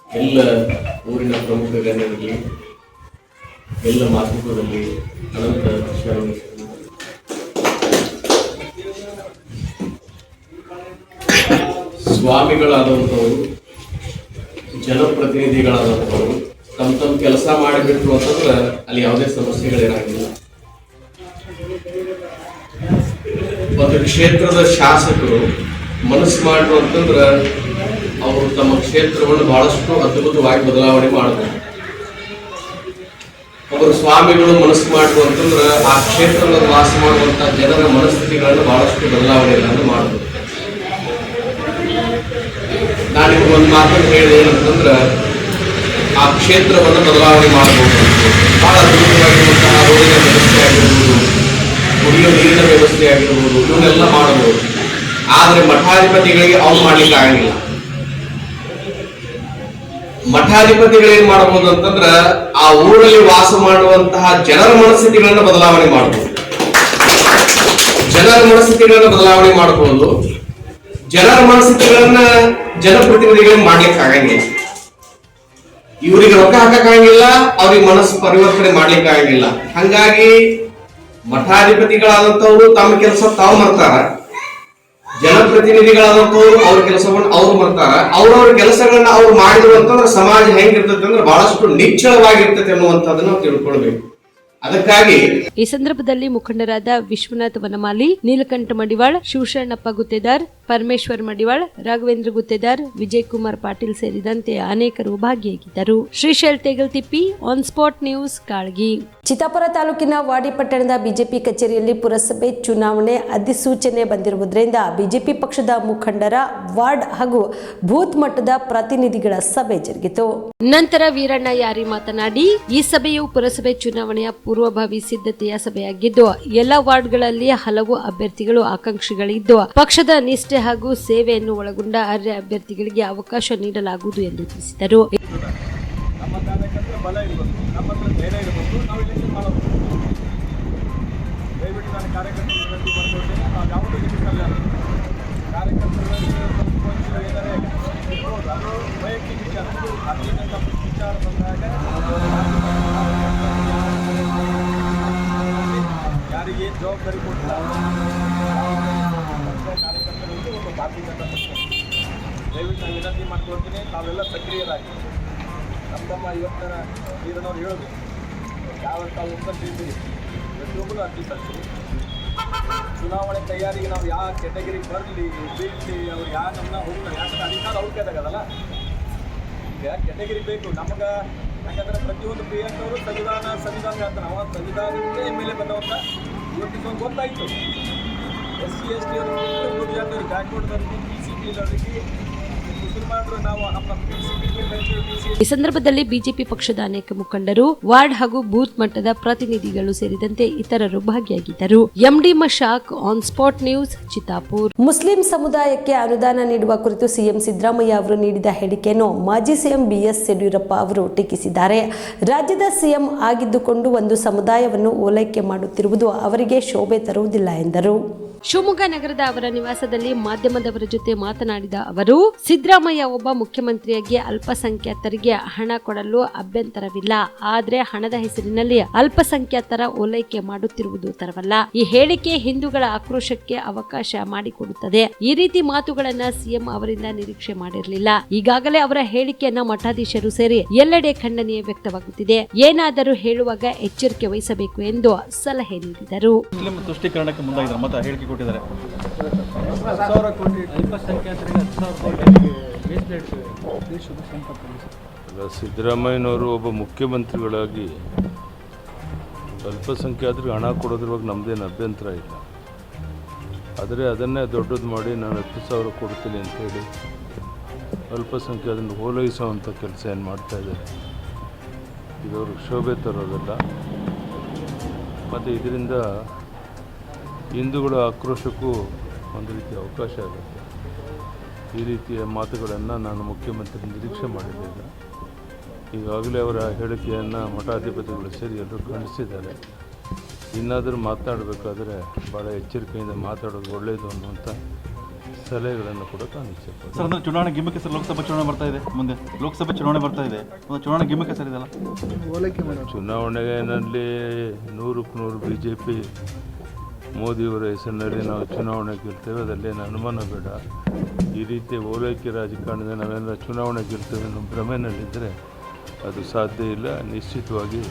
ಎಲ್ಲ ಊರಿನ ಪ್ರಮುಖ ಗಣ್ಯರಲ್ಲಿ ಎಲ್ಲ ಮಾತೃತ್ವದಲ್ಲಿ ಅನಂತ ಸ್ವಾಮಿಗಳಾದಂಥವರು ಜನಪ್ರತಿನಿಧಿಗಳಾದಂಥವರು ತಮ್ಮ ಕೆಲಸ ಮಾಡಿಬಿಟ್ರು ಅಂತಂದ್ರೆ ಅಲ್ಲಿ ಯಾವುದೇ ಸಮಸ್ಯೆಗಳೇನಾಗಿಲ್ಲ. ಒಂದು ಕ್ಷೇತ್ರದ ಶಾಸಕರು ಮನಸ್ಸು ಮಾಡಿದ್ರು ಅಂತಂದ್ರೆ ಅವರು ತಮ್ಮ ಕ್ಷೇತ್ರವನ್ನು ಬಹಳಷ್ಟು ಅದ್ಭುತವಾಗಿ ಬದಲಾವಣೆ ಮಾಡಬಹುದು. ಒಬ್ಬರು ಸ್ವಾಮಿಗಳು ಮನಸ್ಸು ಮಾಡಿದ್ರು ಅಂತಂದ್ರೆ ಆ ಕ್ಷೇತ್ರದಲ್ಲಿ ವಾಸ ಮಾಡುವಂತ ಜನರ ಮನಸ್ಥಿತಿಗಳನ್ನು ಬಹಳಷ್ಟು ಬದಲಾವಣೆಗಳನ್ನು ಮಾಡಬಹುದು. ನಾನು ಒಂದು ಮಾತನ್ನು ಹೇಳಿದೆ ಏನಂತಂದ್ರೆ ಆ ಕ್ಷೇತ್ರವನ್ನು ಬದಲಾವಣೆ ಮಾಡಬಹುದು. ಬಹಳ ಅದ್ಭುತವಾಗಿರುವಂತಹ ರೋಡಿನ ವ್ಯವಸ್ಥೆ ಆಗಿರ್ಬೋದು, ಕುಡಿಯೋ ನೀರಿನ ವ್ಯವಸ್ಥೆ ಆಗಿರ್ಬೋದು, ಇವನ್ನೆಲ್ಲ ಮಾಡಬಹುದು. ಆದರೆ ಮಠಾಧಿಪತಿಗಳಿಗೆ ಅವ್ರು ಮಾಡ್ಲಿಕ್ಕೆ ಆಗಂಗಿಲ್ಲ. ಮಠಾಧಿಪತಿಗಳೇನ್ ಮಾಡಬಹುದು ಅಂತಂದ್ರ ಆ ಊರಲ್ಲಿ ವಾಸ ಮಾಡುವಂತಹ ಜನರ ಮನಸ್ಥಿತಿಗಳನ್ನ ಬದಲಾವಣೆ ಮಾಡಬಹುದು. ಜನರ ಮನಸ್ಥಿತಿಗಳನ್ನ ಬದಲಾವಣೆ ಮಾಡಬಹುದು. ಜನರ ಮನಸ್ಥಿತಿಗಳನ್ನ ಜನಪ್ರತಿನಿಧಿಗಳಿಗೆ ಮಾಡ್ಲಿಕ್ಕೆ ಆಗಂಗಿಲ್ಲ. ಇವರಿಗೆ ರೊಕ್ಕ ಹಾಕಕ್ಕಾಗಿಲ್ಲ, ಅವ್ರಿಗೆ ಮನಸ್ಸು ಪರಿವರ್ತನೆ ಮಾಡ್ಲಿಕ್ಕೆ ಆಗಂಗಿಲ್ಲ. ಹಂಗಾಗಿ ಮಠಾಧಿಪತಿಗಳಾದಂಥವ್ರು ತಮ್ಮ ಕೆಲಸ ತಾವು ಮಾಡ್ತಾರ, ಜನಪ್ರತಿನಿಧಿಗಳಾದಂಥವ್ರು ಅವ್ರ ಕೆಲಸವನ್ನು ಅವ್ರು ಮಾಡ್ತಾರ. ಅವ್ರವ್ರ ಕೆಲಸಗಳನ್ನ ಅವ್ರು ಮಾಡಿದ್ರು ಅಂತಂದ್ರೆ ಸಮಾಜ ಹೆಂಗಿರ್ತದೆ ಅಂದ್ರೆ ಬಹಳಷ್ಟು ನಿಶ್ಚಲವಾಗಿರ್ತದೆ ಅನ್ನುವಂಥದ್ದನ್ನ ನಾವು ತಿಳ್ಕೊಳ್ಬೇಕು. ಅದಕ್ಕಾಗಿ ಈ ಸಂದರ್ಭದಲ್ಲಿ ಮುಖಂಡರಾದ ವಿಶ್ವನಾಥ್ ವನಮಾಲಿ, ನೀಲಕಂಠ ಮಡಿವಾಳ್, ಶಿವಶರಣಪ್ಪ ಗುತ್ತೇದಾರ್, ಪರಮೇಶ್ವರ್ ಮಡಿವಾಳ್, ರಾಘವೇಂದ್ರ ಗುತ್ತೇದಾರ್, ವಿಜಯ್ ಕುಮಾರ್ ಪಾಟೀಲ್ ಸೇರಿದಂತೆ ಅನೇಕರು ಭಾಗಿಯಾಗಿದ್ದರು. Shrishail Tegaltippi, on spot news, Kalagi. Chittapur ತಾಲೂಕಿನ ವಾಡಿ ಪಟ್ಟಣದ ಬಿಜೆಪಿ ಕಚೇರಿಯಲ್ಲಿ ಪುರಸಭೆ ಚುನಾವಣೆ ಅಧಿಸೂಚನೆ ಬಂದಿರುವುದರಿಂದ ಬಿಜೆಪಿ ಪಕ್ಷದ ಮುಖಂಡರ ವಾರ್ಡ್ ಹಾಗೂ ಬೂತ್ ಮಟ್ಟದ ಪ್ರತಿನಿಧಿಗಳ ಸಭೆ ಜರುಗಿತು. ನಂತರ ವೀರಣ್ಣ ಯಾರಿ ಮಾತನಾಡಿ, ಈ ಸಭೆಯು ಪುರಸಭೆ ಚುನಾವಣೆಯ ಪೂರ್ವಭಾವಿ ಸಿದ್ಧತೆಯ ಸಭೆಯಾಗಿದ್ದು ಎಲ್ಲ ವಾರ್ಡ್ಗಳಲ್ಲಿ ಹಲವು ಅಭ್ಯರ್ಥಿಗಳು ಆಕಾಂಕ್ಷಿಗಳಿದ್ದು ಪಕ್ಷದ ನಿಷ್ಠೆ ನಿಷ್ಠೆ ಹಾಗೂ ಸೇವೆಯನ್ನು ಒಳಗೊಂಡ ಅರ್ಹ ಅಭ್ಯರ್ಥಿಗಳಿಗೆ ಅವಕಾಶ ನೀಡಲಾಗುವುದು ಎಂದು ತಿಳಿಸಿದರು. ನಮ್ಮ ಕಾರ್ಯಕರ್ತರ ಬಲ ಇರಬೇಕು, ನಮ್ಮ ಹತ್ರ ಧೈರ್ಯ ಇರಬೇಕು, ನಾವು ಎಲೆಕ್ಷನ್ ಮಾಡಬೇಕು. ದಯವಿಟ್ಟು ನಾನು ಕಾರ್ಯಕರ್ತರು ವಿನಂತಿ ಮಾಡ್ಕೊಳ್ತೇನೆ, ನಾವು ಯಾವುದೂ ನಿಲ್ಲಿಸಲ್ಲ. ಕಾರ್ಯಕರ್ತರಲ್ಲಿ ಏನಾರೇ ಇರ್ಬೋದು, ಅದು ವೈಯಕ್ತಿಕ ವಿಚಾರ. ಅದರಿಂದ ನಮ್ಮ ವಿಚಾರ ಬಂದಾಗ ಯಾರಿಗೆ ಏನು ಜವಾಬ್ದಾರಿ ಕೊಡ್ತಾರೆ ಕಾರ್ಯಕರ್ತರಲ್ಲಿ ಒಂದು ಭಾರತೀಯ ಜನತಾ ಪಕ್ಷ. ದಯವಿಟ್ಟು ನಾನು ವಿನಂತಿ ಮಾಡ್ಕೊಳ್ತೀನಿ, ತಾವೆಲ್ಲ ಸಕ್ರಿಯರಾಗಿ ನಮ್ಮ ಇವತ್ತಿನ ನೀರನ್ನವ್ರು ಹೇಳೋದು ಯಾವ ತಾವು ಒಪ್ಪಂದಿದ್ದೀರಿ ಪ್ರತಿಯೊಬ್ಬರು ಅರ್ಜಿ ಸಲ್ಲಿಸಿ. ಚುನಾವಣೆ ತಯಾರಿಗೆ ನಾವು ಯಾವ ಕೆಟಗರಿಗೆ ಬರಲಿ ಬಿಡಲಿ ಅವ್ರು ಯಾವ ನಮ್ಮನ್ನ ಹೋಗ್ತಾರೆ, ಯಾಕಂದ್ರೆ ಅಧಿಕಾರ ಅವ್ರ ಕೈದಾಗಲ್ಲ. ಈಗ ಕೆಟಗರಿ ಬೇಕು ನಮಗೆ, ಯಾಕಂದರೆ ಪ್ರತಿಯೊಂದು ಪಿ ಎಸ್ ಅವರು ಸಂವಿಧಾನ ಹೇಳ್ತಾರೆ. ಅವ ಸಂವಿಧಾನಕ್ಕೆ ಮೇಲೆ ಬಂದವಂತ ಇವತ್ತಿಗೆ ಗೊತ್ತಾಯಿತು. SC ST ಅವರು ಗುಜರಾತವ್ರಿಗೆ ಬ್ಯಾಕ್ವರ್ಡ್ದವ್ರಿಗೆ PCP ಅವರಿಗೆ ಮುಸಲ್ಮಾನರು ನಾವು ನಮ್ಮ ಈ ಸಂದರ್ಭದಲ್ಲಿ ಬಿಜೆಪಿ ಪಕ್ಷದ ಅನೇಕ ಮುಖಂಡರು, ವಾರ್ಡ್ ಹಾಗೂ ಬೂತ್ ಮಟ್ಟದ ಪ್ರತಿನಿಧಿಗಳು ಸೇರಿದಂತೆ ಇತರರು ಭಾಗಿಯಾಗಿದ್ದರು. MD Mashak, on spot news, Chittapur. Muslim ಸಮುದಾಯಕ್ಕೆ ಅನುದಾನ ನೀಡುವ ಕುರಿತು ಸಿಎಂ ಸಿದ್ದರಾಮಯ್ಯ ಅವರು ನೀಡಿದ ಹೇಳಿಕೆಯನ್ನು ಮಾಜಿ ಸಿಎಂ BS ಯಡಿಯೂರಪ್ಪ ಅವರು ಟೀಕಿಸಿದ್ದಾರೆ. ರಾಜ್ಯದ ಸಿಎಂ ಆಗಿದ್ದುಕೊಂಡು ಒಂದು ಸಮುದಾಯವನ್ನು ಓಲೈಕೆ ಮಾಡುತ್ತಿರುವುದು ಅವರಿಗೆ ಶೋಭೆ ತರುವುದಿಲ್ಲ ಎಂದರು. ಶಿವಮೊಗ್ಗ ನಗರದ ಅವರ ನಿವಾಸದಲ್ಲಿ ಮಾಧ್ಯಮದವರ ಜೊತೆ ಮಾತನಾಡಿದ ಅವರು, ಸಿದ್ದರಾಮಯ್ಯ ಒಬ್ಬ ಮುಖ್ಯಮಂತ್ರಿಯಾಗಿ ಅಲ್ಪಸಂಖ್ಯಾತರಿಗೆ ಹಣ ಕೊಡಲು ಅಭ್ಯಂತರವಿಲ್ಲ. ಆದರೆ ಹಣದ ಹೆಸರಿನಲ್ಲಿ ಅಲ್ಪಸಂಖ್ಯಾತರ ಓಲೈಕೆ ಮಾಡುತ್ತಿರುವುದು ತರವಲ್ಲ. ಈ ಹೇಳಿಕೆ ಹಿಂದೂಗಳ ಆಕ್ರೋಶಕ್ಕೆ ಅವಕಾಶ ಮಾಡಿಕೊಡುತ್ತದೆ. ಈ ರೀತಿ ಮಾತುಗಳನ್ನ ಸಿಎಂ ಅವರಿಂದ ನಿರೀಕ್ಷೆ ಮಾಡಿರಲಿಲ್ಲ. ಈಗಾಗಲೇ ಅವರ ಹೇಳಿಕೆಯನ್ನ ಮಠಾಧೀಶರು ಸೇರಿ ಎಲ್ಲೆಡೆ ಖಂಡನೆ ವ್ಯಕ್ತವಾಗುತ್ತಿದೆ. ಏನಾದರೂ ಹೇಳುವಾಗ ಎಚ್ಚರಿಕೆ ವಹಿಸಬೇಕು ಎಂದು ಸಲಹೆ ನೀಡಿದರು. ತುಷ್ಟೀಕರಣಕ್ಕೆ ಮುಂದಾಗಿದ್ದಾರೆ, ಮತ್ತೆ ಹೇಳಿಕೆ ಕೊಟ್ಟಿದ್ದಾರೆ. ಸಿದ್ದರಾಮಯ್ಯನವರು ಒಬ್ಬ ಮುಖ್ಯಮಂತ್ರಿಗಳಾಗಿ ಅಲ್ಪಸಂಖ್ಯಾತರಿಗೆ ಹಣ ಕೊಡೋದ್ರವಾಗ ನಮ್ಮದೇನು ಅಭ್ಯಂತರ ಇಲ್ಲ. ಆದರೆ ಅದನ್ನೇ ದೊಡ್ಡದು ಮಾಡಿ ನಾನು 10,000 ಕೊಡ್ತೀನಿ ಅಂತೇಳಿ ಅಲ್ಪಸಂಖ್ಯಾತರನ್ನು ಓಲೈಸುವಂಥ ಕೆಲಸ ಏನು ಮಾಡ್ತಾಯಿದ್ದಾರೆ. ಇದು ಅವ್ರಿಗೆ ಶೋಭೆ ತರೋದಲ್ಲ. ಮತ್ತು ಇದರಿಂದ ಹಿಂದೂಗಳ ಆಕ್ರೋಶಕ್ಕೂ ಒಂದು ರೀತಿಯ ಅವಕಾಶ ಆಗುತ್ತೆ. ಈ ರೀತಿಯ ಮಾತುಗಳನ್ನು ನಾನು ಮುಖ್ಯಮಂತ್ರಿ ನಿರೀಕ್ಷೆ ಮಾಡಿರಲಿಲ್ಲ. ಈಗಾಗಲೇ ಅವರ ಹೇಳಿಕೆಯನ್ನು ಮಠಾಧಿಪತಿಗಳು ಸೇರಿ ಎಲ್ಲರೂ ಖಂಡಿಸಿದ್ದಾರೆ. ಇನ್ನಾದರೂ ಮಾತನಾಡಬೇಕಾದ್ರೆ ಭಾಳ ಎಚ್ಚರಿಕೆಯಿಂದ ಮಾತಾಡೋದು ಒಳ್ಳೆಯದು ಅನ್ನುವಂಥ ಸಲಹೆಗಳನ್ನು ಕೂಡ ನಾನು ಇಚ್ಛೆಪಡ್ತೀನಿ. ಸರ್, ಅಂದರೆ ಚುನಾವಣೆ ಗಿಮ್ಮಕ್ಕೆ ಸರ್, ಲೋಕಸಭೆ ಚುನಾವಣೆ ಬರ್ತಾ ಇದೆ, ಮುಂದೆ ಲೋಕಸಭೆ ಚುನಾವಣೆ ಬರ್ತಾ ಇದೆ, ಒಂದು ಚುನಾವಣೆ ಗಿಮ್ಮಕ್ಕೆ ಸರ್ ಇದೆಲ್ಲ. ಚುನಾವಣೆಯಲ್ಲಿ 100ಕ್ಕೆ 100 BJP ಮೋದಿಯವರ ಹೆಸರಿನಲ್ಲಿ ನಾವು ಚುನಾವಣೆ ಗೆಲ್ತೇವೆ, ಅದರಲ್ಲೇನು ಅನುಮಾನ ಬೇಡ. ಈ ರೀತಿ ಓಲೈಕೆ ರಾಜಕಾರಣದಿಂದ ನಾವೆಲ್ಲ ಚುನಾವಣೆ ಗೆಲ್ತೇವೆ ಅನ್ನೋ ಭ್ರಮೆಯಲ್ಲಿದ್ದರೆ ಅದು ಸಾಧ್ಯ ಇಲ್ಲ. ನಿಶ್ಚಿತವಾಗಿ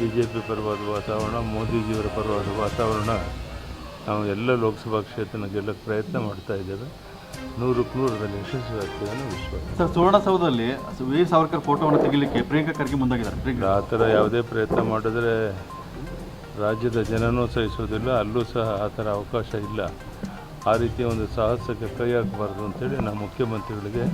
BJP ಪರವಾದ ವಾತಾವರಣ, ಮೋದಿಜಿಯವರ ಪರವಾದ ವಾತಾವರಣ ನಾವು ಎಲ್ಲ ಲೋಕಸಭಾ ಕ್ಷೇತ್ರನ ಗೆಲ್ಲಕ್ಕೆ ಪ್ರಯತ್ನ ಮಾಡ್ತಾ ಇದ್ದೇವೆ. 100ಕ್ಕೆ 100 ಯಶಸ್ವಿ ಆಗ್ತದೆ ಅನ್ನೋ ವಿಶ್ವಾಸ. ಸರ್, ಸುವರ್ಣಸೌಧದಲ್ಲಿ ವೀರ್ ಸಾವರ್ಕರ್ ಫೋಟೋವನ್ನು ತೆಗಿಲಿಕ್ಕೆ ಪ್ರಿಯಾಂಕಾ ಖರ್ಗೆ ಮುಂದಾಗಿದ್ದಾರೆ. ಆ ಥರ ಯಾವುದೇ ಪ್ರಯತ್ನ ಮಾಡಿದ್ರೆ ರಾಜ್ಯದ ಜನನೂ ಸಹಿಸೋದಿಲ್ಲ, ಅಲ್ಲೂ ಸಹ ಆ ಥರ ಅವಕಾಶ ಇಲ್ಲ. ಆ ರೀತಿಯ ಒಂದು ಸಾಹಸಕ್ಕೆ ಕೈ ಹಾಕಬಾರ್ದು ಅಂತೇಳಿ ನಾವು ಮುಖ್ಯಮಂತ್ರಿಗಳಿಗೆ,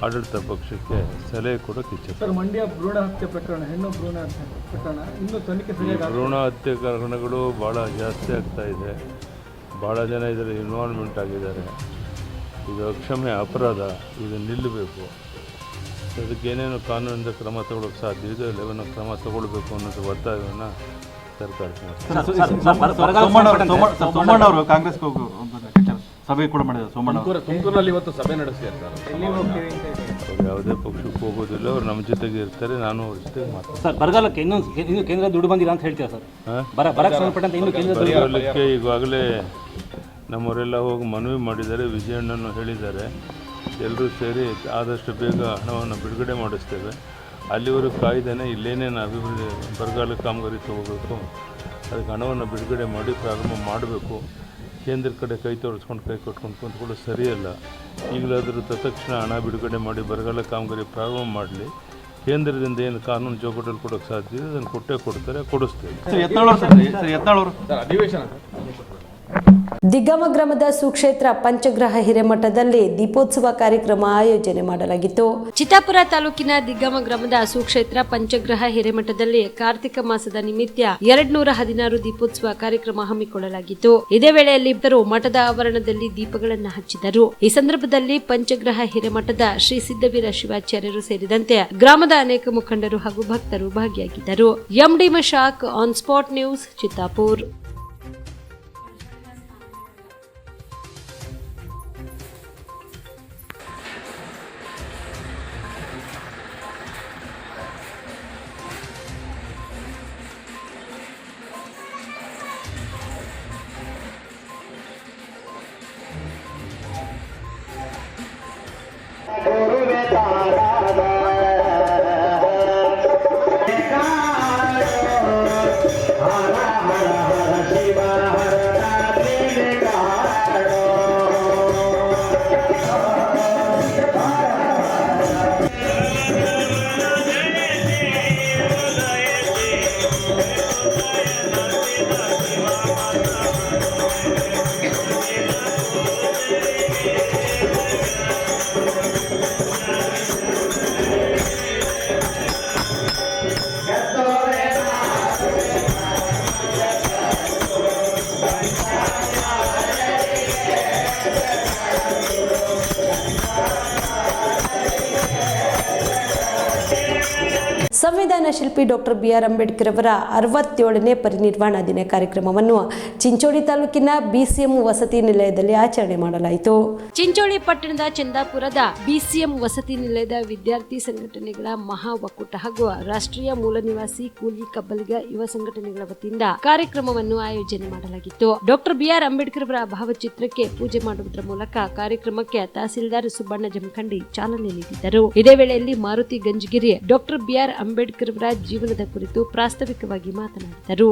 ಆಡಳಿತ ಪಕ್ಷಕ್ಕೆ ಸಲಹೆ ಕೊಡೋಕ್ಕೆ ಇಚ್ಛೆ. ಸರ್, ಮಂಡ್ಯ ಭ್ರೂಣ ಹತ್ಯೆ ಪ್ರಕರಣ, ಹೆಣ್ಣು ಭ್ರೂಣ ಹತ್ಯೆ ಪ್ರಕರಣ ಇನ್ನೂ ತನಿಖೆ ಭ್ರೂಣ ಹತ್ಯೆ ಪ್ರಕರಣಗಳು ಭಾಳ ಜಾಸ್ತಿ ಆಗ್ತಾ ಇದೆ. ಭಾಳ ಜನ ಇದರಲ್ಲಿ ಇನ್ವಾಲ್ವ್ಮೆಂಟ್ ಆಗಿದ್ದಾರೆ. ಇದು ಅಕ್ಷಮ್ಯ ಅಪರಾಧ, ಇದು ನಿಲ್ಲಬೇಕು. ಅದಕ್ಕೇನೇನು ಕಾನೂನಿಂದ ಕ್ರಮ ತಗೊಳ್ಳೋಕ್ಕೆ ಸಾಧ್ಯ ಇದೆ ಅಲ್ಲೇನೋ ಕ್ರಮ ತಗೊಳ್ಬೇಕು ಅನ್ನೋದು ಒತ್ತಾಯವನ್ನು ಸರ್ಕಾರ ಸೋಮಣ್ಣ ಅವರು ಕಾಂಗ್ರೆಸ್ಗೆ ಹೋಗೋ ಸಭೆ ಕೂಡ ಮಾಡಿದ್ದಾರೆ. ಸೋಮಣ್ಣ ತುಮಕೂರಿನಲ್ಲಿ ಇವತ್ತು ಸಭೆ ನಡೆಸಿರ್ತಾರೆ. ಅವ್ರು ಯಾವುದೇ ಪಕ್ಷಕ್ಕೆ ಹೋಗೋದಿಲ್ಲ, ಅವ್ರು ನಮ್ಮ ಜೊತೆಗೆ ಇರ್ತಾರೆ, ನಾನು ಅವ್ರ ಜೊತೆಗೆ ಮಾತಾಡ್ತೀನಿ. ಸರ್, ಬರಗಾಲಕ್ಕೆ ಇನ್ನು ಕೇಂದ್ರ ದುಡ್ಡು ಬಂದಿಲ್ಲ ಅಂತ ಹೇಳ್ತೀರಾ ಸರ್? ಬರಕ್ಕೆ ಸಂಬಂಧಪಟ್ಟಂತೆ ಇನ್ನು ಕೇಂದ್ರ ಬರಗಾಲಕ್ಕೆ ಈಗಾಗಲೇ ನಮ್ಮವರೆಲ್ಲ ಹೋಗಿ ಮನವಿ ಮಾಡಿದ್ದಾರೆ, ವಿಜಯಣ್ಣನು ಹೇಳಿದ್ದಾರೆ. ಎಲ್ಲರೂ ಸೇರಿ ಆದಷ್ಟು ಬೇಗ ಹಣವನ್ನು ಬಿಡುಗಡೆ ಮಾಡಿಸ್ತೇವೆ. ಅಲ್ಲಿವರೆಗೂ ಕಾಯ್ದೇನೆ ಇಲ್ಲೇನೇನು ಅಭಿವೃದ್ಧಿ ಬರಗಾಲ ಕಾಮಗಾರಿ ತಗೋಬೇಕು, ಅದಕ್ಕೆ ಹಣವನ್ನು ಬಿಡುಗಡೆ ಮಾಡಿ ಪ್ರಾರಂಭ ಮಾಡಬೇಕು. ಕೇಂದ್ರ ಕಡೆ ಕೈ ತೋರಿಸ್ಕೊಂಡು ಕೈ ಕೊಟ್ಕೊಂಡು ಕುಂತ್ಕೊಳ್ಳೋ ಸರಿಯಲ್ಲ. ಈಗಲಾದರೂ ತತ್ಕ್ಷಣ ಹಣ ಬಿಡುಗಡೆ ಮಾಡಿ ಬರಗಾಲ ಕಾಮಗಾರಿ ಪ್ರಾರಂಭ ಮಾಡಲಿ. ಕೇಂದ್ರದಿಂದ ಏನು ಕಾನೂನು ಚೌಕಟ್ಟಲ್ಲಿ ಕೊಡೋಕ್ಕೆ ಸಾಧ್ಯ ಇದೆ ಅದನ್ನು ಕೊಟ್ಟೇ ಕೊಡ್ತಾರೆ, ಕೊಡಿಸ್ತೇವೆ. ಅಧಿವೇಶನ ದಿಗ್ಗಮ ಗ್ರಾಮದ ಸುಕ್ಷೇತ್ರ ಪಂಚಗ್ರಹ ಹಿರೇಮಠದಲ್ಲಿ ದೀಪೋತ್ಸವ ಕಾರ್ಯಕ್ರಮ ಆಯೋಜನೆ ಮಾಡಲಾಗಿತ್ತು. ಚಿತ್ತಾಪುರ ತಾಲೂಕಿನ ದಿಗ್ಗಮ ಗ್ರಾಮದ ಸುಕ್ಷೇತ್ರ ಪಂಚಗ್ರಹ ಹಿರೇಮಠದಲ್ಲಿ ಕಾರ್ತಿಕ ಮಾಸದ ನಿಮಿತ್ತ 216 ದೀಪೋತ್ಸವ ಕಾರ್ಯಕ್ರಮ ಹಮ್ಮಿಕೊಳ್ಳಲಾಗಿತ್ತು. ಇದೇ ವೇಳೆಯಲ್ಲಿ ಭಕ್ತರು ಮಠದ ಆವರಣದಲ್ಲಿ ದೀಪಗಳನ್ನು ಹಚ್ಚಿದರು. ಈ ಸಂದರ್ಭದಲ್ಲಿ ಪಂಚಗ್ರಹ ಹಿರೇಮಠದ ಶ್ರೀ ಸಿದ್ದವೀರ ಶಿವಾಚಾರ್ಯರು ಸೇರಿದಂತೆ ಗ್ರಾಮದ ಅನೇಕ ಮುಖಂಡರು ಹಾಗೂ ಭಕ್ತರು ಭಾಗಿಯಾಗಿದ್ದರು. MD Mashak on spot news Chittapur. ಸಂವಿಧಾನ ಶಿಲ್ಪಿ ಡಾಕ್ಟರ್ BR ಅಂಬೇಡ್ಕರ್ ಅವರ 67ನೇ ಪರಿನಿರ್ವಾಣ ದಿನ ಕಾರ್ಯಕ್ರಮವನ್ನು ಚಿಂಚೋಳಿ ತಾಲೂಕಿನ BCM ವಸತಿ ನಿಲಯದಲ್ಲಿ ಆಚರಣೆ ಮಾಡಲಾಯಿತು. ಚಿಂಚೋಳಿ ಪಟ್ಟಣದ ಚಂದಾಪುರದ BCM ವಸತಿ ನಿಲಯದ ವಿದ್ಯಾರ್ಥಿ ಸಂಘಟನೆಗಳ ಮಹಾ ಒಕ್ಕೂಟ ಹಾಗೂ ರಾಷ್ಟ್ರೀಯ ಮೂಲ ನಿವಾಸಿ ಕೂಲಿ ಕಬ್ಬಲಿಗ ಯುವ ಸಂಘಟನೆಗಳ ವತಿಯಿಂದ ಕಾರ್ಯಕ್ರಮವನ್ನು ಆಯೋಜನೆ ಮಾಡಲಾಗಿತ್ತು. ಡಾಕ್ಟರ್ BR ಅಂಬೇಡ್ಕರ್ ಅವರ ಭಾವಚಿತ್ರಕ್ಕೆ ಪೂಜೆ ಮಾಡುವುದರ ಮೂಲಕ ಕಾರ್ಯಕ್ರಮಕ್ಕೆ ತಹಸೀಲ್ದಾರ್ ಸುಬ್ಬಣ್ಣ ಜಮಖಂಡಿ ಚಾಲನೆ ನೀಡಿದ್ದರು. ಇದೇ ವೇಳೆಯಲ್ಲಿ ಮಾರುತಿ ಗಂಜಗಿರಿ ಡಾಕ್ಟರ್ BR ಅಂಬೇಡ್ಕರ್ ಅವರ ಜೀವನದ ಕುರಿತು ಪ್ರಾಸ್ತಾವಿಕವಾಗಿ ಮಾತನಾಡಿದರು.